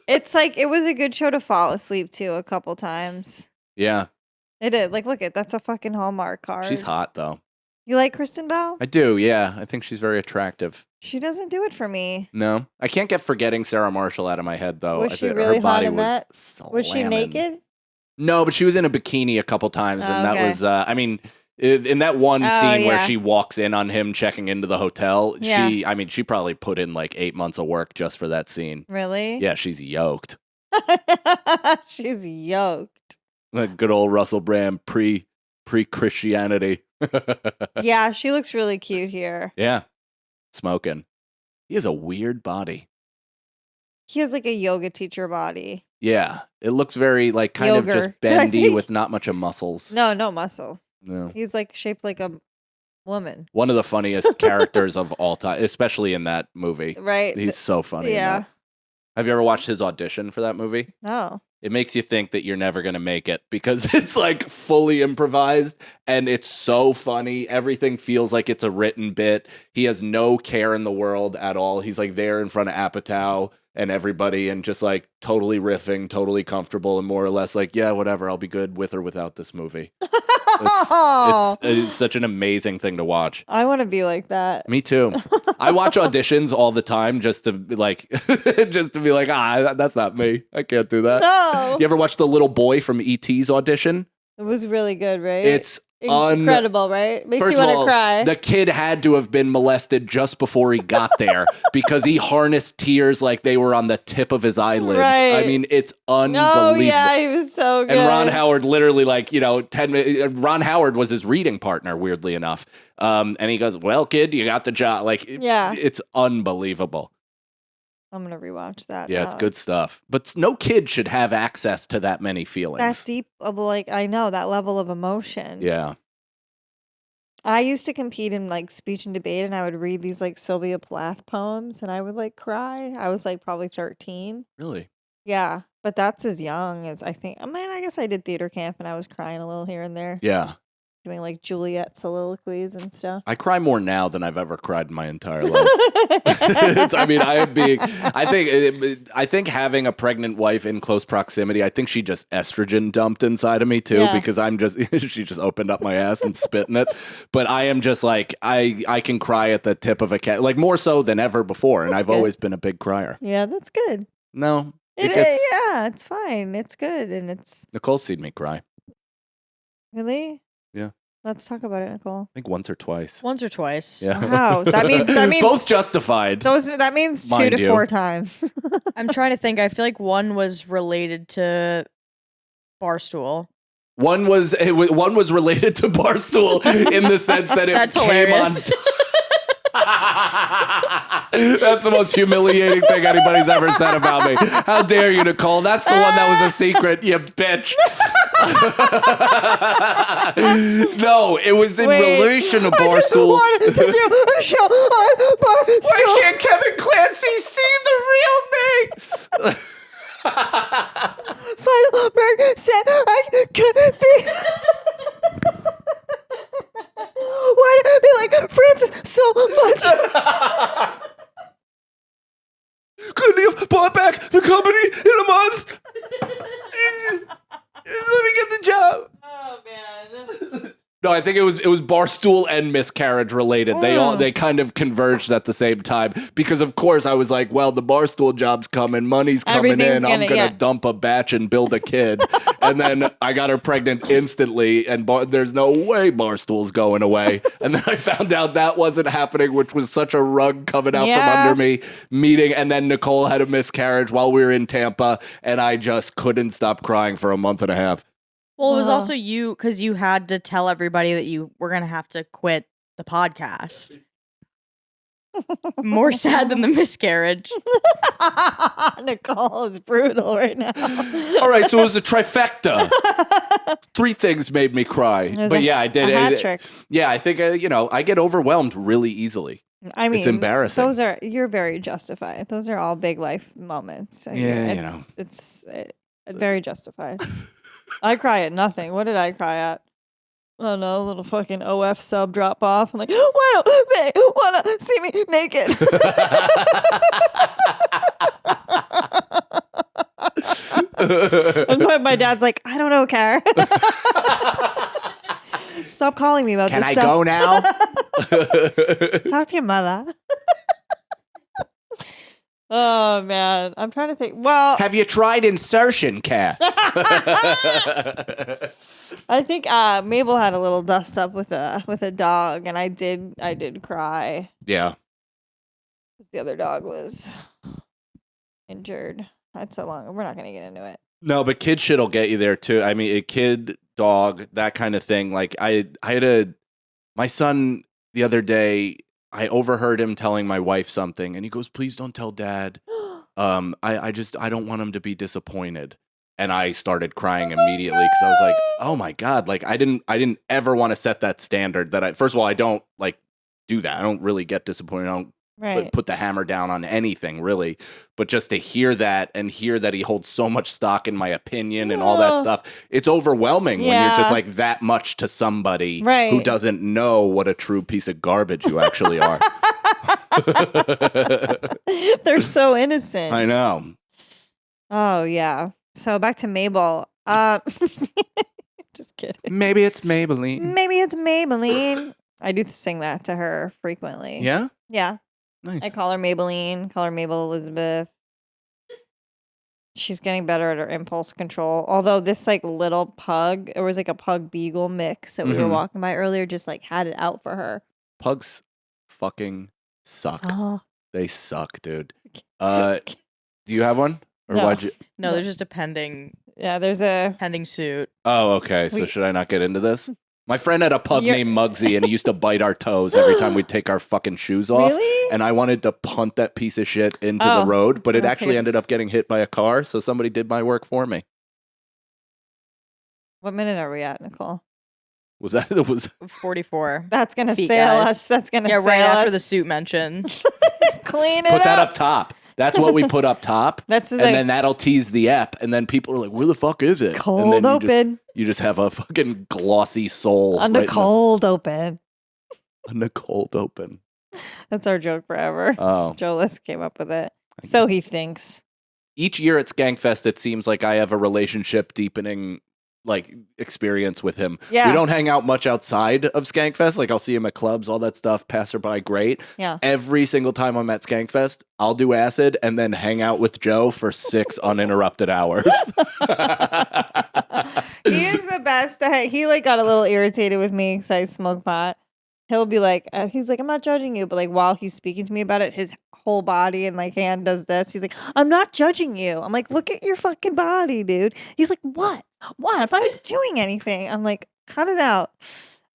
It's like it was a good show to fall asleep to a couple times.
Yeah.
It did. Like, look, that's a fucking Hallmark card.
She's hot, though.
You like Kristen Bell?
I do, yeah. I think she's very attractive.
She doesn't do it for me.
No. I can't get Forgetting Sarah Marshall out of my head, though.
Was she really
her body
hot in that? Was she
slamming.
naked?
No, but she was in a bikini a couple times, and that
okay.
was, I mean, in that one scene where
yeah.
she walks in on him checking into the hotel,
Yeah.
she probably put in like 8 months of work just for that scene.
Really?
Yeah, she's yoked.
She's yoked.
Like good old Russell Brand pre-Christianity.
Yeah, she looks really cute here.
Yeah. Smoking. He has a weird body.
He has like a yoga teacher body.
Yeah. It looks very like kind of just
Did I
bendy
say-
with not much of muscles.
No muscle.
No.
He's like shaped like a woman.
One of the funniest characters of all time, especially in that movie.
Right?
He's so funny. in
Yeah.
that. Have you ever watched his audition for that movie?
No.
It makes you think that you're never going to make it because it's like fully improvised and it's so funny. Everything feels like it's a written bit. He has no care in the world at all. He's like there in front of Apatow and everybody and just like totally riffing, totally comfortable and more or less like, yeah, whatever. I'll be good with or without this movie. It's such an amazing thing to watch.
I want to be like that.
Me too. I watch auditions all the time just to be like, that's not me. I can't do that.
No.
You ever watch the little boy from E.T.'s audition?
It was really good, right?
It's
incredible, right? Makes
First
you want
of
to
all,
cry.
the kid had to have been molested just before he got there because he harnessed tears like they were on the tip of his eyelids.
Right.
I mean, it's unbelievable.
Oh, yeah, he was so good.
And Ron Howard literally like, 10 minutes, Ron Howard was his reading partner, weirdly enough. And he goes, well, kid, you got the job. Like,
Yeah.
It's unbelievable.
I'm going to rewatch that.
Yeah, it's good stuff. But no kid should have access to that many feelings.
That deep of like, I know, that level of emotion.
Yeah.
I used to compete in like speech and debate and I would read these like Sylvia Plath poems and I would like cry. I was like probably 13.
Really?
Yeah. But that's as young as I think. I mean, I guess I did theater camp and I was crying a little here and there.
Yeah.
Doing like Juliet soliloquies and stuff.
I cry more now than I've ever cried in my entire life. I think having a pregnant wife in close proximity, I think she just estrogen dumped inside of me too, because she just opened up my ass and spit in it. But I am just like, I can cry at the tip of a cat, like more so than ever before. And I've always been a big crier.
Yeah, that's good.
No.
Yeah, it's fine. It's good. And it's
Nicole's seen me cry.
really?
Yeah.
Let's talk about it, Nicole.
I think once or twice.
Once or twice.
Yeah.
Wow. That means
Both justified.
that means
Mind
2 to
you.
4 times.
I'm trying to think. I feel like one was related to Barstool.
One was related to Barstool in the sense that it
That's
came
hilarious.
on. That's the most humiliating thing anybody's ever said about me. How dare you, Nicole? That's the one that was a secret, you bitch. No, it was in relation to Barstool.
I just wanted to do a show on Barstool.
Why can't Kevin Clancy see the real me?
Feidelberg said I could be. Why do they like Francis so much?
Couldn't you have bought back the company in a month? Just let me get the job.
Oh man.
No, I think it was Barstool and Miscarriage related. They kind of converged at the same time because of course I was like, well, the Barstool job's coming, money's coming
Everything's
in, I'm gonna
yeah.
dump a batch and build a kid, and then I got her pregnant instantly, and there's no way Barstool's going away, and then I found out that wasn't happening, which was such a rug coming out from under me. Meeting, and then Nicole had a miscarriage while we were in Tampa, and I just couldn't stop crying for a month and a half.
Well, it was also you because you had to tell everybody that you were going to have to quit the podcast. More sad than the miscarriage.
Nicole is brutal right now.
All right, so it was a trifecta. 3 things made me cry. But yeah, I did.
A hat trick.
Yeah, I think, I get overwhelmed really easily.
I mean,
it's embarrassing.
You're very justified. Those are all big life moments.
Yeah,
It's very justified. I cry at nothing. What did I cry at? Oh no, a little fucking OF sub drop off. I'm like, why don't they want to see me naked? And my dad's like, I don't know, Kerr. Stop calling me about
Can
this
I
stuff.
go now?
Talk to your mother. Oh, man. I'm trying to think. Well,
Have you tried insertion, Kerr?
I think Mabel had a little dust up with a dog, and I did cry.
Yeah.
The other dog was injured. That's so long. We're not going to get into it.
No, but kid shit will get you there too. I mean, a kid, dog, that kind of thing. Like I had my son the other day, I overheard him telling my wife something and he goes, "Please don't tell dad. I don't want him to be disappointed." And I started crying immediately because I was like, "Oh my God." Like I didn't ever want to set that standard first of all, I don't like do that. I don't really get disappointed. I don't put the hammer down on anything really, but just to hear that and hear that he holds so much stock in my opinion and all that stuff, it's overwhelming when you're just like that much to somebody who doesn't know what a true piece of garbage you actually are.
They're so innocent.
I know.
Oh yeah. So back to Mabel. Just kidding.
Maybe it's Maybelline.
Maybe it's Maybelline. I do sing that to her frequently.
Yeah?
Yeah.
Nice.
I call her Maybelline, call her Mabel Elizabeth. She's getting better at her impulse control. Although this like little pug, it was like a pug beagle mix that we were walking by earlier, just like had it out for her.
Pugs fucking suck.
Oh.
They suck, dude. Do you have one? Or
No.
why'd you?
No, there's just a pending
there's a
pending suit.
Oh, okay. So should I not get into this? My friend had a pug named Muggsy, and he used to bite our toes every time we'd take our fucking shoes off.
Really?
And I wanted to punt that piece of shit into the road, but it actually ended up getting hit by a car, so somebody did my work for me.
What minute are we at, Nicole?
Was
44.
That's gonna
feet,
sail
guys.
us. That's gonna
Yeah,
sail
right after
us.
the suit mention.
Clean it
Put that
up.
up top. That's what we put up top.
That's
and then that'll tease the app, and then people are like, "Where the fuck is it?"
Cold
and then
open.
You just have a fucking glossy soul.
Under cold open.
Under cold open.
That's our joke forever.
Oh.
Joe List came up with it. So he thinks.
Each year at Skankfest, it seems like I have a relationship deepening like experience with him.
Yeah.
We don't hang out much outside of Skankfest. Like I'll see him at clubs, all that stuff, passerby, great.
Yeah.
Every single time I'm at Skankfest, I'll do acid and then hang out with Joe for 6 uninterrupted hours.
He is the best. He like got a little irritated with me because I smoke pot. He'll be like, he's like, I'm not judging you, but like while he's speaking to me about it, his whole body and like hand does this. He's like, I'm not judging you. I'm like, look at your fucking body, dude. He's like, what? I'm not doing anything. I'm like, cut it out.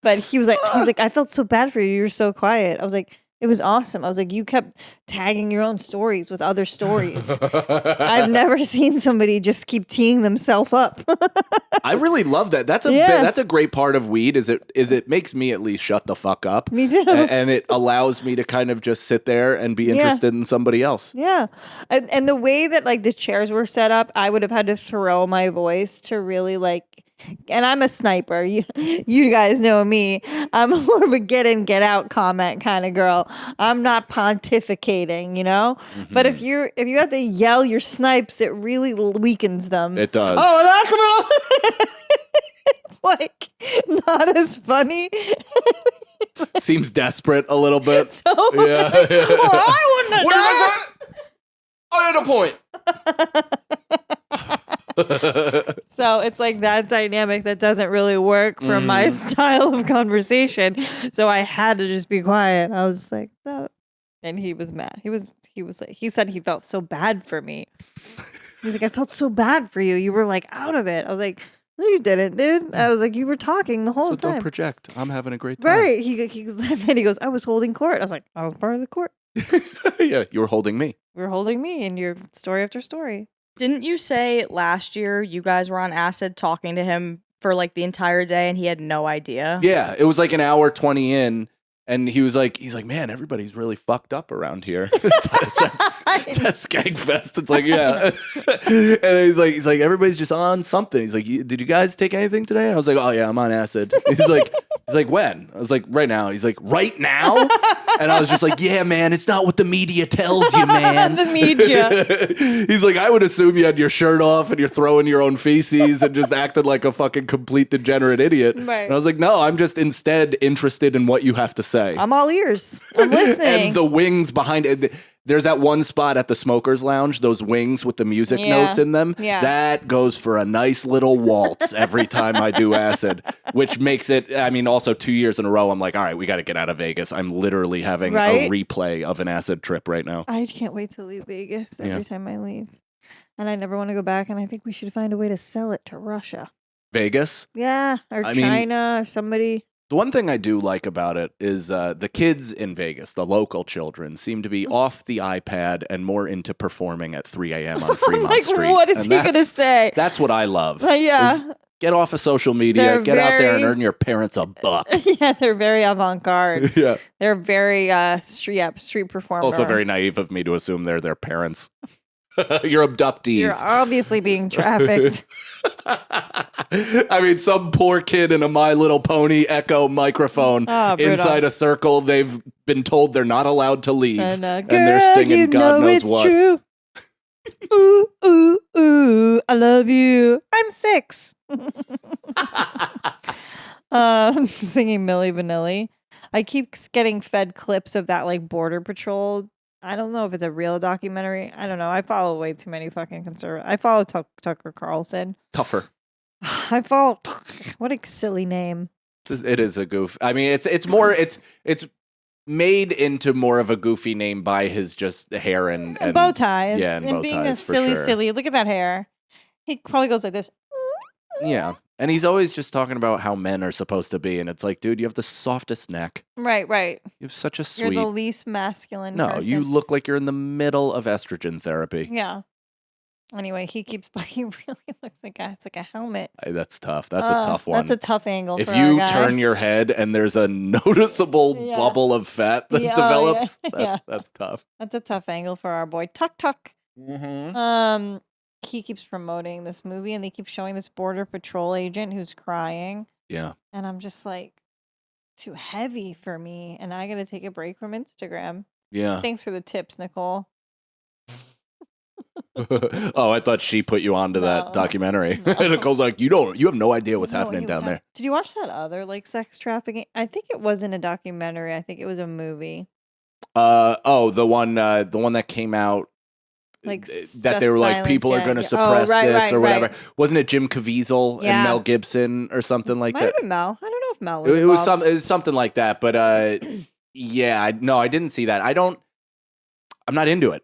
But he's like, I felt so bad for you. You were so quiet. I was like, it was awesome. I was like, you kept tagging your own stories with other stories. I've never seen somebody just keep teeing themselves up.
I really love that. That's a great part of weed. Is it makes me at least shut the fuck up.
Me too.
And it allows me to kind of just sit there and be interested in somebody else.
Yeah. And the way that like the chairs were set up, I would have had to throw my voice to really like, and I'm a sniper. You guys know me. I'm more of a get in, get out comment kind of girl. I'm not pontificating, you know?
Mm-hmm.
But if you have to yell your snipes, it really weakens them.
It does.
Oh, it's like not as funny.
Seems desperate a little bit.
Totally.
Yeah.
Well, I wouldn't have done it.
I had a point.
So it's like that dynamic that doesn't really work for my style of conversation. So I had to just be quiet. I was like, no. And he was mad. He was like, he said he felt so bad for me. He was like, I felt so bad for you. You were like out of it. I was like, no, you didn't, dude. I was like, you were talking the whole
So
time.
don't project. I'm having a great time.
Right. Then he goes, I was holding court. I was like, I was part of the court.
Yeah, you were holding me.
We were holding me in your story after story.
Didn't you say last year you guys were on acid talking to him for like the entire day and he had no idea?
Yeah, it was like an hour 20 in, and he's like, man, everybody's really fucked up around here. That's Skankfest. It's like, yeah. And he's like, everybody's just on something. He's like, did you guys take anything today? And I was like, oh yeah, I'm on acid. He's like, He's like, when? I was like, right now. He's like, right now? And I was just like, yeah, man, it's not what the media tells you, man.
The media.
He's like, I would assume you had your shirt off and you're throwing your own feces and just acted like a fucking complete degenerate idiot.
Right.
And I was like, no, I'm just instead interested in what you have to say.
I'm all ears. I'm listening.
And the wings behind it. There's that one spot at the Smokers Lounge, those wings with the music notes in them.
Yeah.
That goes for a nice little waltz every time I do acid, which makes it, I mean, also 2 years in a row, I'm like, all right, we got to get out of Vegas. I'm literally having a replay of an acid trip right now.
I can't wait to leave Vegas every time I leave. And I never want to go back. And I think we should find a way to sell it to Russia.
Vegas?
Yeah. Or China or somebody.
The one thing I do like about it is the kids in Vegas, the local children, seem to be off the iPad and more into performing at 3 a.m. on Fremont Street.
What is he going to say?
That's what I love.
Yeah.
Get off of social media, get out there and earn your parents a buck.
Yeah, they're very avant-garde.
Yeah.
They're very street performer.
Also very naive of me to assume they're their parents. You're abductees.
You're obviously being trafficked.
I mean, some poor kid in a My Little Pony Echo microphone inside a circle they've been told they're not allowed to leave. And they're singing God knows what. True.
Ooh, ooh, ooh, I love you. I'm 6. Singing Milli Vanilli. I keep getting fed clips of that like Border Patrol. I don't know if it's a real documentary. I don't know. I follow way too many fucking conservatives. I follow Tucker Carlson.
Tougher.
I follow. What a silly name.
It is a goof. I mean, it's more. It's made into more of a goofy name by his just hair and
bow ties.
Yeah, and bow
being
ties,
a
for
silly,
sure.
silly. Look at that hair. He probably goes like this.
Yeah. And he's always just talking about how men are supposed to be. And it's like, dude, you have the softest neck.
Right.
You have such a sweet...
You're the least masculine person.
You look like you're in the middle of estrogen therapy.
Yeah. Anyway, he really looks like it's like a helmet.
That's tough. That's a tough one.
That's a tough angle
if
for
you
our guy.
turn your head and there's a noticeable bubble of fat that develops, that's tough.
That's a tough angle for our boy. Tuck.
Mm-hmm.
He keeps promoting this movie and they keep showing this Border Patrol agent who's crying.
Yeah.
And I'm just like, too heavy for me. And I got to take a break from Instagram.
Yeah.
Thanks for the tips, Nicole.
Oh, I thought she put you onto that documentary. No. Nicole's like, you have no idea what's happening down there.
Did you watch that other like sex trafficking? I think it wasn't a documentary. I think it was a movie.
The one that came out.
Like
that they were like, people are going to suppress this or whatever. Wasn't it Jim Caviezel and Mel Gibson or something like that?
Might have been Mel. I don't know if Mel was
it was something like that. But I didn't see that. I'm not into it.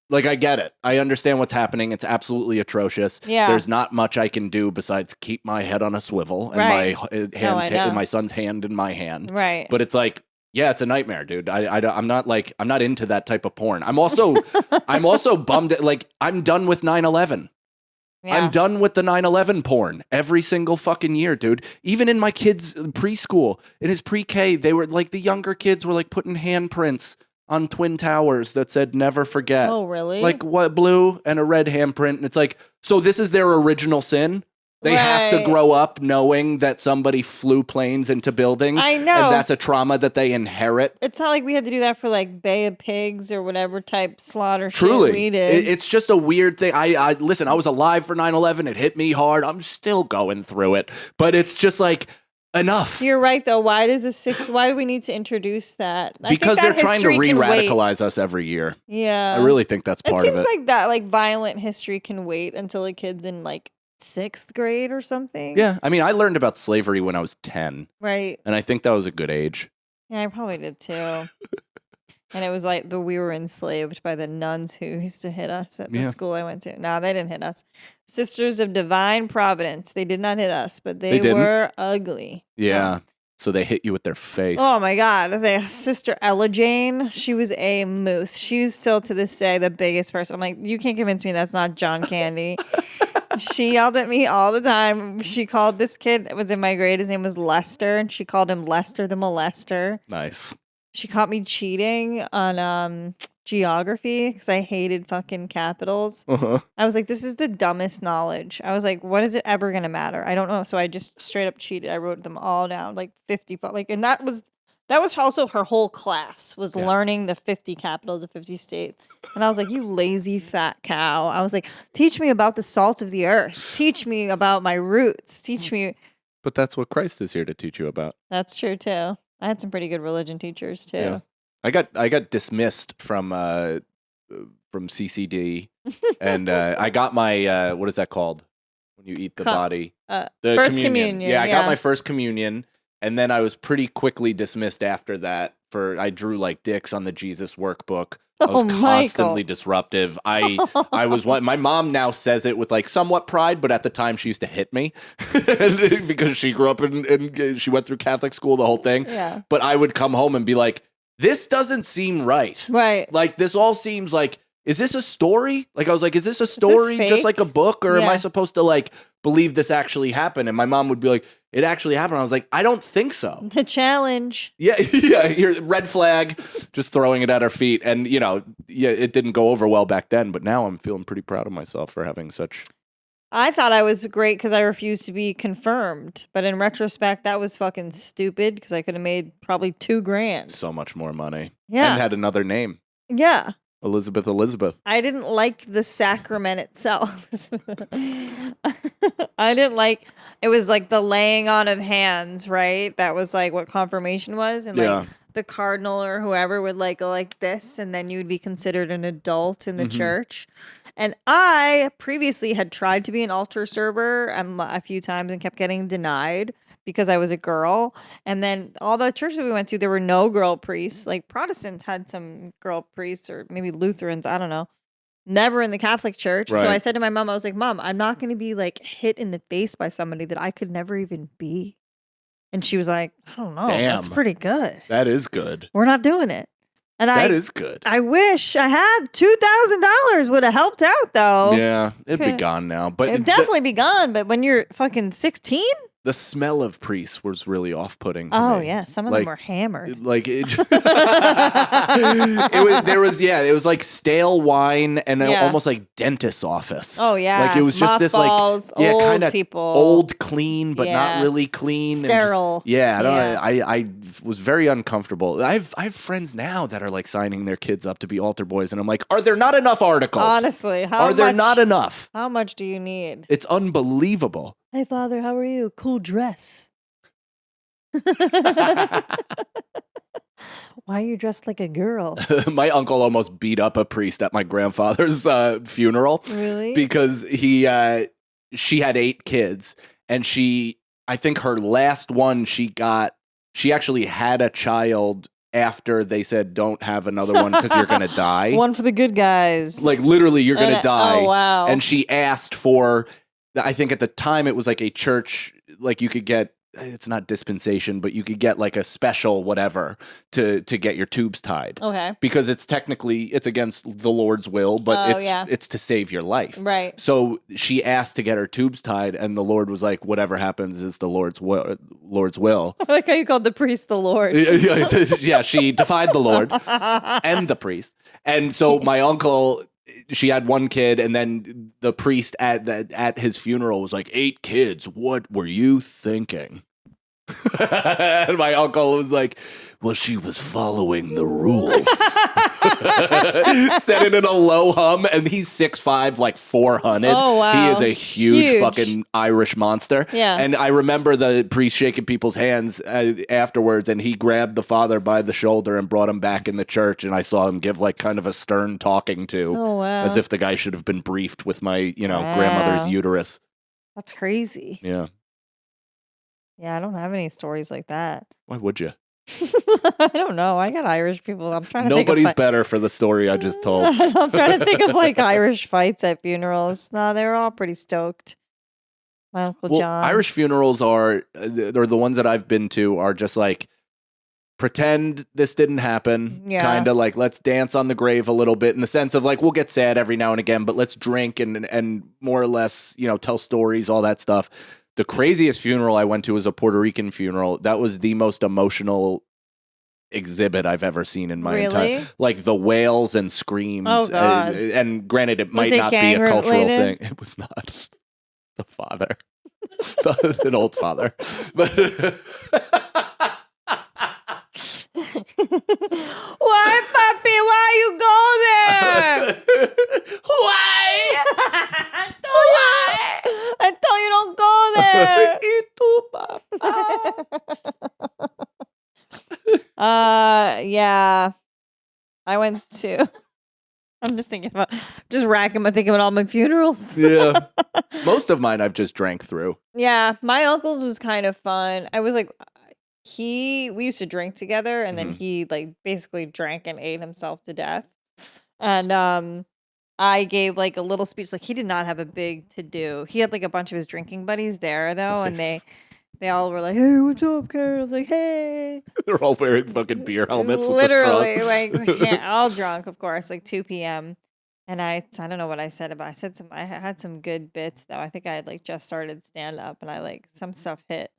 Like, I get it. I understand what's happening. It's absolutely atrocious.
Yeah.
There's not much I can do besides keep my head on a swivel and my son's hand in my hand.
Right.
But it's like, yeah, it's a nightmare, dude. I'm not into that type of porn. I'm also bummed. Like, I'm done with 9/11. Yeah. I'm done with the 9/11 porn every single fucking year, dude. Even in my kids' preschool, in his pre-K, they were like, the younger kids were like putting handprints on Twin Towers that said "Never Forget."
Oh, really?
Like what, blue and a red handprint, and it's like, so this is their original sin. They have to grow up knowing that somebody flew planes into buildings.
I know.
And that's a trauma that they inherit.
It's not like we had to do that for like Bay of Pigs or whatever type slaughter
Truly.
shit we did.
It's just a weird thing. Listen, I was alive for 9/11. It hit me hard. I'm still going through it. But it's just like, enough.
You're right, though. Why do we need to introduce that?
Because they're trying to re-radicalize us every year.
Yeah.
I really think that's part of it.
It seems like that like violent history can wait until a kid's in like 6th grade or something.
Yeah. I mean, I learned about slavery when I was 10.
Right.
And I think that was a good age.
Yeah, I probably did too. And it was like we were enslaved by the nuns who used to hit us at the school I went to. No, they didn't hit us. Sisters of Divine Providence. They did not hit us, but they were ugly.
Yeah. So they hit you with their face.
Oh my God. Sister Ella Jane, she was a moose. She's still to this day the biggest person. I'm like, you can't convince me that's not John Candy. She yelled at me all the time. She called this kid that was in my grade. His name was Lester, and she called him Lester the Molester.
Nice.
She caught me cheating on geography because I hated fucking capitals. I was like, this is the dumbest knowledge. I was like, what is it ever going to matter? I don't know. So I just straight up cheated. I wrote them all down, like 50, like, and that was also her whole class was learning the 50 capitals of 50 states. And I was like, you lazy fat cow. I was like, teach me about the salt of the earth. Teach me about my roots. Teach me.
But that's what Christ is here to teach you about.
That's true too. I had some pretty good religion teachers too.
Yeah. I got dismissed from CCD, and I got my what is that called when you eat the body?
The first communion.
Yeah, I got my first communion, and then I was pretty quickly dismissed after that. I drew like dicks on the Jesus workbok. I was constantly disruptive. I was my mom now says it with like somewhat pride, but at the time she used to hit me because she grew up and she went through Catholic school, the whole thing.
Yeah.
But I would come home and be like, this doesn't seem right.
Right.
Like this all seems like, is this a story? Like I was like, is this a story just like a book? Or am I supposed to like believe this actually happened? And my mom would be like, it actually happened. I was like, I don't think so.
The challenge.
Yeah. Here, red flag, just throwing it at our feet. And it didn't go over well back then, but now I'm feeling pretty proud of myself for having such.
I thought I was great because I refused to be confirmed. But in retrospect, that was fucking stupid because I could have made probably $2,000.
So much more money.
Yeah.
And had another name.
Yeah.
Elizabeth.
I didn't like the sacrament itself. I didn't like, it was like the laying on of hands, right? That was like what confirmation was. And like the cardinal or whoever would like go like this, and then you would be considered an adult in the church. And I previously had tried to be an altar server a few times and kept getting denied because I was a girl. And then all the churches we went to, there were no girl priests. Like Protestants had some girl priests, or maybe Lutherans, I don't know. Never in the Catholic Church.
Right.
So I said to my mom, I was like, Mom, I'm not going to be like hit in the face by somebody that I could never even be. And she was like, I don't know.
Damn.
That's pretty good.
That is good.
We're not doing it. And
that is good.
I wish I had $2,000 would have helped out though.
Yeah, it'd be gone now. But
it'd definitely be gone. But when you're fucking 16?
The smell of priests was really off-putting to me.
Yeah, some of them were hammered.
Like it was like stale wine and almost like dentist's office.
Oh yeah,
like it was just this like
kind of people,
old clean but not really clean,
sterile.
I was very uncomfortable. I have friends now that are like signing their kids up to be altar boys, and I'm like, are there not enough articles?
Honestly,
there not enough?
How much do you need?
It's unbelievable.
Hey, Father, how are you? Cool dress. Why are you dressed like a girl?
My uncle almost beat up a priest at my grandfather's funeral.
Really?
Because she had 8 kids, and I think her last one she actually had a child after they said, don't have another one because you're going to die.
One for the good guys.
Like literally you're going to die.
Oh, wow.
And she asked for, I think at the time it was like a church, like you could get, it's not dispensation, but you could get like a special whatever to get your tubes tied.
Okay.
Because it's against the Lord's will, but it's to save your life.
Right.
So she asked to get her tubes tied, and the Lord was like, whatever happens is the Lord's will. I
like how you called the priest the Lord.
Yeah, she defied the Lord and the priest. And so my uncle, she had 1 kid, and then the priest at his funeral was like, 8 kids. What were you thinking? And my uncle was like, well, she was following the rules. Said it in a low hum, and he's 6'5", like 400.
Oh, wow.
He is a huge fucking Irish monster.
Yeah.
And I remember the priest shaking people's hands afterwards, and he grabbed the father by the shoulder and brought him back in the church, and I saw him give like kind of a stern talking to.
Oh, wow.
As if the guy should have been briefed with my, grandmother's uterus.
That's crazy.
Yeah.
Yeah, I don't have any stories like that.
Why would you?
I don't know. I got Irish people. I'm trying to
Nobody's better for the story I just told.
I'm trying to think of like Irish fights at funerals. No, they were all pretty stoked. My Uncle John.
Irish funerals or the ones that I've been to are just like, pretend this didn't happen.
Yeah.
Kind of like, let's dance on the grave a little bit in the sense of like, we'll get sad every now and again, but let's drink and more or less, tell stories, all that stuff. The craziest funeral I went to was a Puerto Rican funeral. That was the most emotional exhibit I've ever seen in my
Really?
entire, like the wails and screams.
Oh, God.
And granted, it might
it
not be a
gang
cultural
related?
thing. It was not. The father, an old father, but
Why, papi? Why you go there?
why?
I told you don't go there. Yeah. I went to. I'm just thinking about, thinking about all my funerals.
Yeah, most of mine I've just drank through.
Yeah, my uncle's was kind of fun. I was like, we used to drink together, and then he like basically drank and ate himself to death. And I gave like a little speech. Like he did not have a big to do. He had like a bunch of his drinking buddies there though, and they all were like, "Hey, what's up, Kerryn?" I was like, "Hey."
They're all wearing fucking beer helmets.
Literally,
with the straw.
like all drunk, of course, like 2 p.m. And I don't know what I said about. I had some good bits though. I think I had like just started stand up, and I like some stuff hit.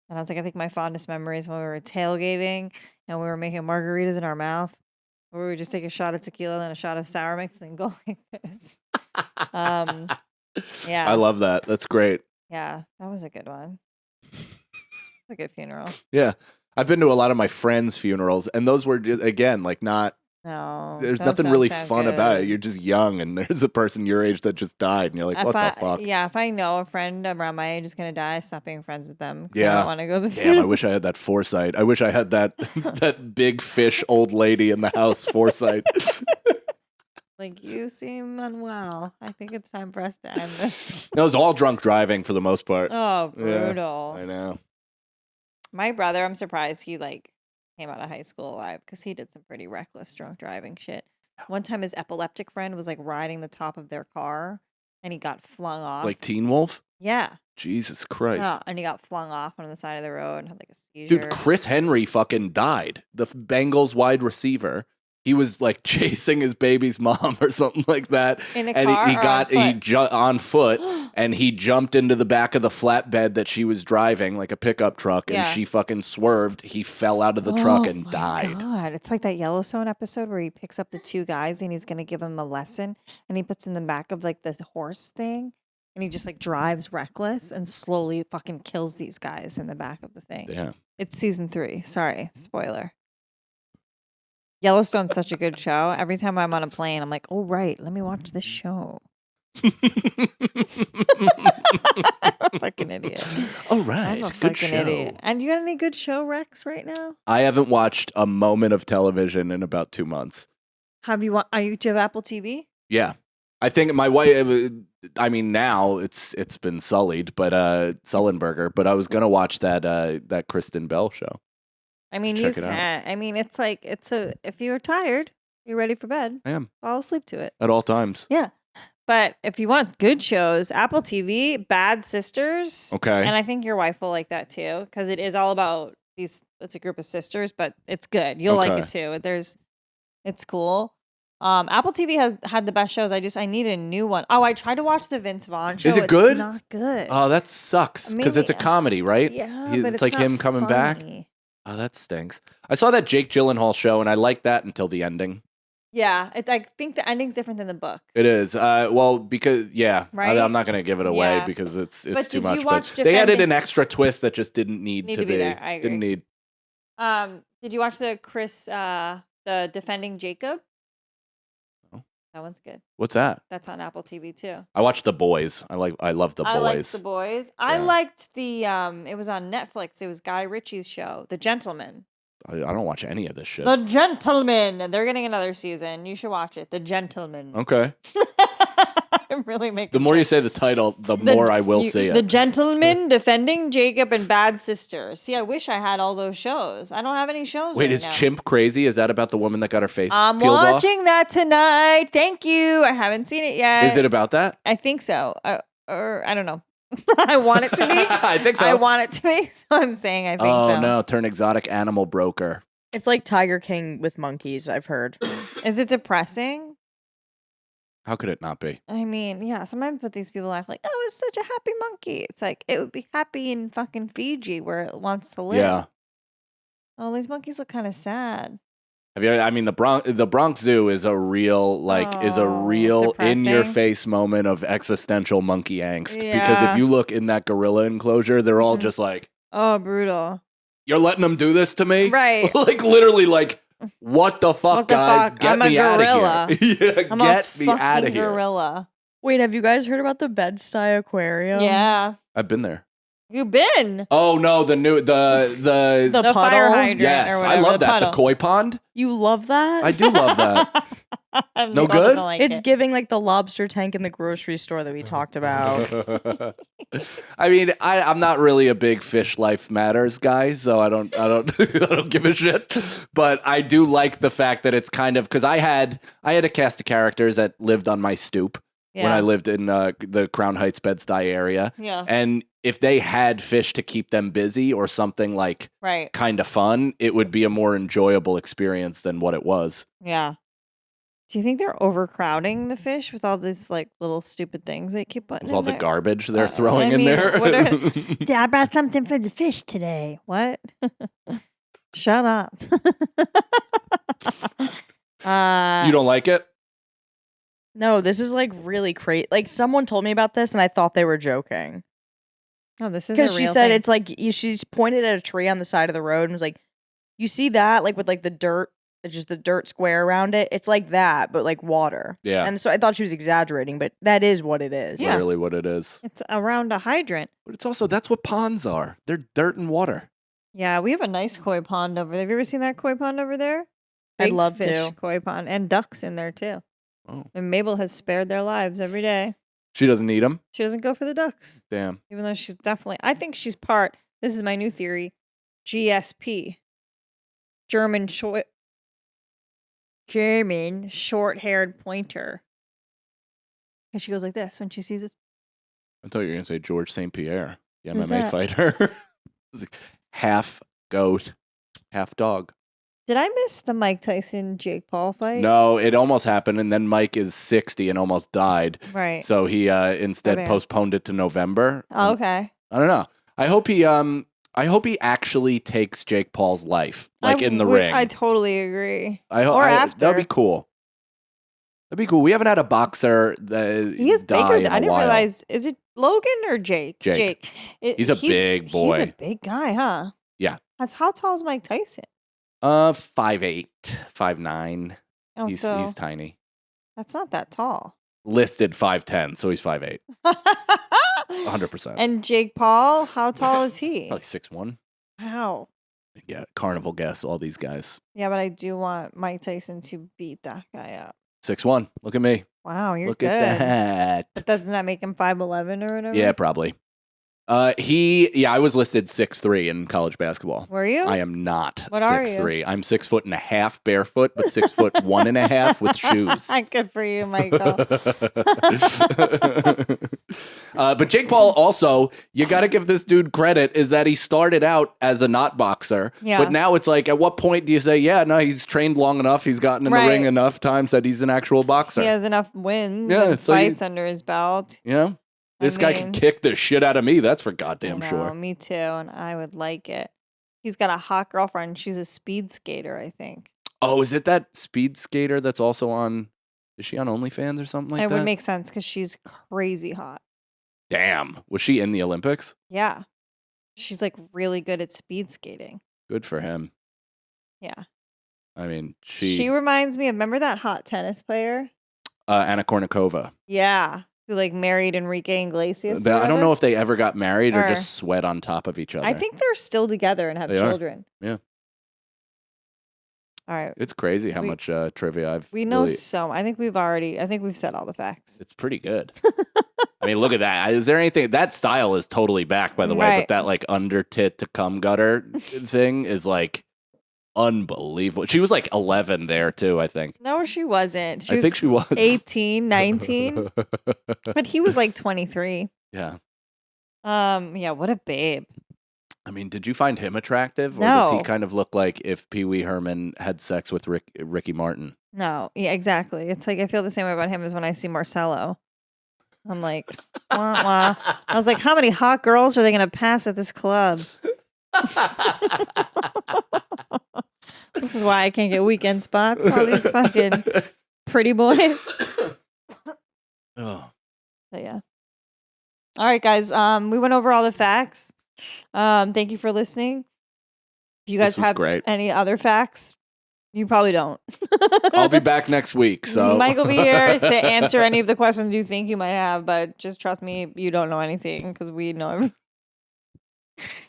And I was like, I think my fondest memories when we were tailgating and we were making margaritas in our mouth, where we would just take a shot of tequila and a shot of sour mix and go like this. Yeah,
I love that. That's great.
yeah, that was a good one. It's a good funeral.
Yeah, I've been to a lot of my friends' funerals, and those were just, again, like not.
No,
There's
those
nothing
don't
really
sound
fun about it.
good.
You're just young, and there's a person your age that just died, and you're like, what the fuck?
Yeah, if I know a friend around my age is gonna die, I stop being friends with them. I
Yeah.
don't want to go to the
Damn,
funeral.
I wish I had that foresight. I wish I had that that big fish old lady in the house foresight.
Like, you seem unwell. I think it's time for us to end this.
That was all drunk driving for the most part.
Oh,
Yeah,
brutal.
I know.
My brother, I'm surprised he like came out of high school alive because he did some pretty reckless drunk driving shit. One time his epileptic friend was like riding the top of their car and he got flung off.
Like Teen Wolf?
Yeah.
Jesus Christ.
Yeah, and he got flung off on the side of the road and had like a seizure.
Dude, Chris Henry fucking died. The Bengals wide receiver. He was like chasing his baby's mom or something like that.
In a
and
car
he
or
got
on foot?
on foot and he jumped into the back of the flatbed that she was driving, like a pickup truck, and
Yeah.
she fucking swerved. He fell out of the truck and
my
died.
God. It's like that Yellowstone episode where he picks up the two guys and he's going to give them a lesson and he puts in the back of like this horse thing and he just like drives reckless and slowly fucking kills these guys in the back of the thing.
Yeah.
It's season 3. Sorry, spoiler. Yellowstone's such a good show. Every time I'm on a plane, I'm like, oh, right, let me watch this show. I'm a fucking idiot.
All right.
I'm a
Good
fucking
show.
idiot. And you got any good show recs right now?
I haven't watched a moment of television in about 2 months.
Do you have Apple TV?
Yeah. I think my wife, I mean, now it's been sullied, but Sullenberger, but I was going to watch that Kristen Bell show.
I mean,
Check
you
it out.
can't. I mean, it's like, if you're tired, you're ready for bed,
I am.
fall asleep to it.
At all times.
Yeah. But if you want good shows, Apple TV, Bad Sisters.
Okay.
And I think your wife will like that too, because it is all about it's a group of sisters, but it's good. You'll like it too. It's cool. Apple TV has had the best shows. I need a new one. Oh, I tried to watch the Vince Vaughn show.
Is it
It's
good?
not good.
Oh, that sucks. Because it's a
Maybe-
comedy, right?
Yeah,
It's
but it's
like
not
him coming back.
funny.
Oh, that stinks. I saw that Jake Gyllenhaal show, and I liked that until the ending.
Yeah, I think the ending's different than the book.
It is. Well, because, yeah.
Right?
I'm not going to give it away
Yeah.
because it's
But
too
did
much.
you watch
But they added
Defending-
an extra twist that just didn't need to be.
there. I agree.
Didn't need.
Did you watch the the Defending Jacob?
No.
That one's good.
What's that?
That's on Apple TV too.
I watched The Boys. I love The Boys.
I liked The Boys. I
Yeah.
liked the it was on Netflix. It was Guy Ritchie's show, The Gentleman.
I don't watch any of this shit.
The Gentleman. They're getting another season. You should watch it. The Gentleman.
Okay.
I'm really making
The more you
jokes.
say the title, the more I will see
The
it.
Gentleman, Defending Jacob, and Bad Sisters. See, I wish I had all those shows. I don't have any shows.
Wait,
right
is
now.
Chimp Crazy? Is that about the woman that got her face
I'm
peeled off?
watching that tonight. Thank you. I haven't seen it yet.
Is it about that?
I think so. Or I don't know. I want it to be.
I think so.
I want it to be. So I'm saying I think
Oh
so.
no, turn exotic animal broker.
It's like Tiger King with monkeys, I've heard.
Is it depressing?
How could it not be?
I mean, yeah, sometimes but these people act like, oh, it's such a happy monkey. It's like it would be happy in fucking Fiji where it wants to live.
Yeah.
Oh, these monkeys look kind of sad.
I mean, the Bronx Zoo is a real,
depressing.
in your face moment of existential monkey angst.
Yeah.
Because if you look in that gorilla enclosure, they're all just like,
oh, brutal.
You're letting them do this to me?
Right.
Like literally like, what the fuck, guys?
Fuck?
Get me out of here. Yeah,
I'm
get me out
a
of here.
gorilla.
Wait, have you guys heard about the Bed-Stuy Aquarium?
Yeah.
I've been there.
You've been.
Oh no, the
The fire hydrant.
Yes,
or whatever,
I love that.
puddle.
The koi pond.
You love that?
I do love that. No
Nicole
good?
doesn't like
It's
it.
giving like the lobster tank in the grocery store that we talked about.
I mean, I'm not really a big fish life matters guy, so I don't I don't give a shit. But I do like the fact that it's kind of because I had a cast of characters that lived on my stoop when I lived in the Crown Heights Bed-Stuy area.
Yeah.
And if they had fish to keep them busy or something like
Right.
kind of fun, it would be a more enjoyable experience than what it was.
Yeah. Do you think they're overcrowding the fish with all these like little stupid things they keep putting
With
in
all
there?
the garbage they're throwing
I
in
mean,
there.
what are- Yeah, I brought something for the fish today. What? Shut up.
You don't like it?
No, this is like really crazy. Like someone told me about this and I thought they were joking.
Oh, this is
Because
a
she
real
said
thing.
it's like she's pointed at a tree on the side of the road and was like, you see that? Like with like the dirt, it's just the dirt square around it. It's like that, but like water.
Yeah.
And so I thought she was exaggerating, but that is what it is.
Yeah.
Literally what it is.
It's around a hydrant.
But it's also, that's what ponds are. They're dirt and water.
Yeah, we have a nice koi pond over there. Have you ever seen that koi pond over there?
I'd
Big
love
fish
to.
Koi pond and ducks in there too.
Oh.
And Mabel has spared their lives every day.
She doesn't need them.
She doesn't go for the ducks,
Damn.
even though she's definitely. I think she's part. This is my new theory. GSP, German short-haired pointer. And she goes like this when she sees this.
I thought you were going to say George St. Pierre, the
Who's
MMA
that?
fighter. It's like half goat, half dog.
Did I miss the Mike Tyson Jake Paul fight?
No, it almost happened. And then Mike is 60 and almost died.
Right.
So he instead
Okay.
postponed it to November.
Oh, okay.
I don't know. I hope he actually takes Jake Paul's life, like in the
would-
ring.
I totally agree.
Or
after.
That'd be cool. That'd be cool. We haven't had a boxer that
He is
die
bigger.
in
I
a
didn't
while.
realize. Is it Logan or Jake?
Jake. He's a big boy.
He's a big guy, huh?
Yeah.
How tall is Mike Tyson?
5'8", 5'9".
Oh,
He's
so
tiny.
that's not that tall.
Listed 5'10", so he's 5'8", 100%.
And Jake Paul, how tall is he?
Probably 6'1".
Wow.
Yeah, carnival guess, all these guys.
Yeah, but I do want Mike Tyson to beat that guy up.
6'1". Look at me.
Wow, you're
Look
good.
at that.
But doesn't that make him 5'11" or whatever?
Yeah, probably. I was listed 6'3" in college basketball.
Were you?
I am not
What are you?
6'3". I'm 6'1.5" barefoot, but 6'1.5" with shoes.
Good for you, Michael.
But Jake Paul also, you got to give this dude credit, is that he started out as a not boxer.
Yeah.
But now it's like, at what point do you say, yeah, no, he's trained long enough, he's gotten in the
Right.
ring enough times that he's an actual boxer.
He has enough wins
Yeah,
and
so you-
fights under his belt.
You know? This guy can
mean-
kick the shit out of me, that's for
I
goddamn
know,
sure.
me too, and I would like it. He's got a hot girlfriend. She's a speed skater, I think.
Oh, is it that speed skater that's also on, is she on OnlyFans or something like
It
that?
would make sense because she's crazy hot.
Damn. Was she in the Olympics?
Yeah. She's like really good at speed skating.
Good for him.
Yeah.
I mean,
She reminds me of, remember that hot tennis player?
Anna Kournikova.
Yeah. Who like married Enrique Iglesias. or
I don't
whatever?
know if they ever got married or
Or-
just sweat on top of each other.
I think they're still together and have
They are.
children.
Yeah.
All right.
It's crazy how
We-
much trivia I've
We know
really-
so. I think we've said all the facts.
It's pretty good. I mean, look at that. Is there anything, that style is totally back, by the way,
Right.
but that like under tit to cum gutter thing is like unbelievable. She was like 11 there too, I think.
No, she wasn't. She
I
was
think she was
18, 19. But he was like 23.
Yeah.
Yeah, what a babe.
I mean, did you find him attractive? Or does he
No.
kind of look like if Pee Wee Herman had sex with Ricky Martin?
No, yeah, exactly. It's like I feel the same way about him as when I see Marcelo. I'm like, wah, wah. I was like, how many hot girls are they going to pass at this club? This is why I can't get weekend spots. All these fucking pretty boys.
Oh.
But yeah. All right, guys. We went over all the facts. Thank you for listening. If you guys have any other facts, you probably don't.
I'll be back next week. So
Mike will be here to answer any of the questions you think you might have, but just trust me, you don't know anything because we know everything.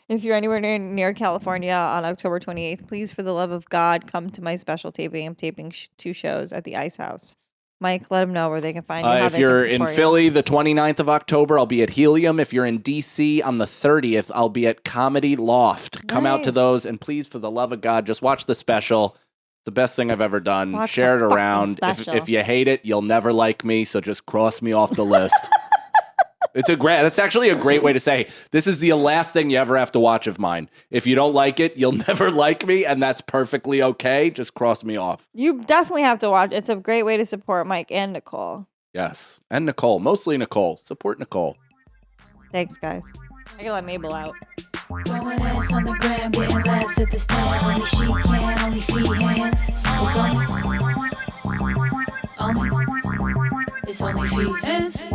If you're anywhere near California on October 28th, please, for the love of God, come to my special taping. I'm taping 2 shows at the Ice House. Mike, let them know where they can find you.
If you're in Philly, the 29th of October, I'll be at Helium. If you're in D.C. on the 30th, I'll be at Comedy Loft. Come out to those, and please, for the love of God, just watch the special. It's the best thing I've ever done. Share it around. If you hate it, you'll never like me, so just cross me off the list. That's actually a great way to say, this is the last thing you ever have to watch of mine. If you don't like it, you'll never like me, and that's perfectly okay. Just cross me off.
You definitely have to watch. It's a great way to support Mike and Nicole.
Yes, and Nicole. Mostly Nicole. Support Nicole.
Thanks, guys. I can let Mabel out.
Throwing ass on the gram, getting laughs at the stand. Only she can, only feehans. It's only feehans.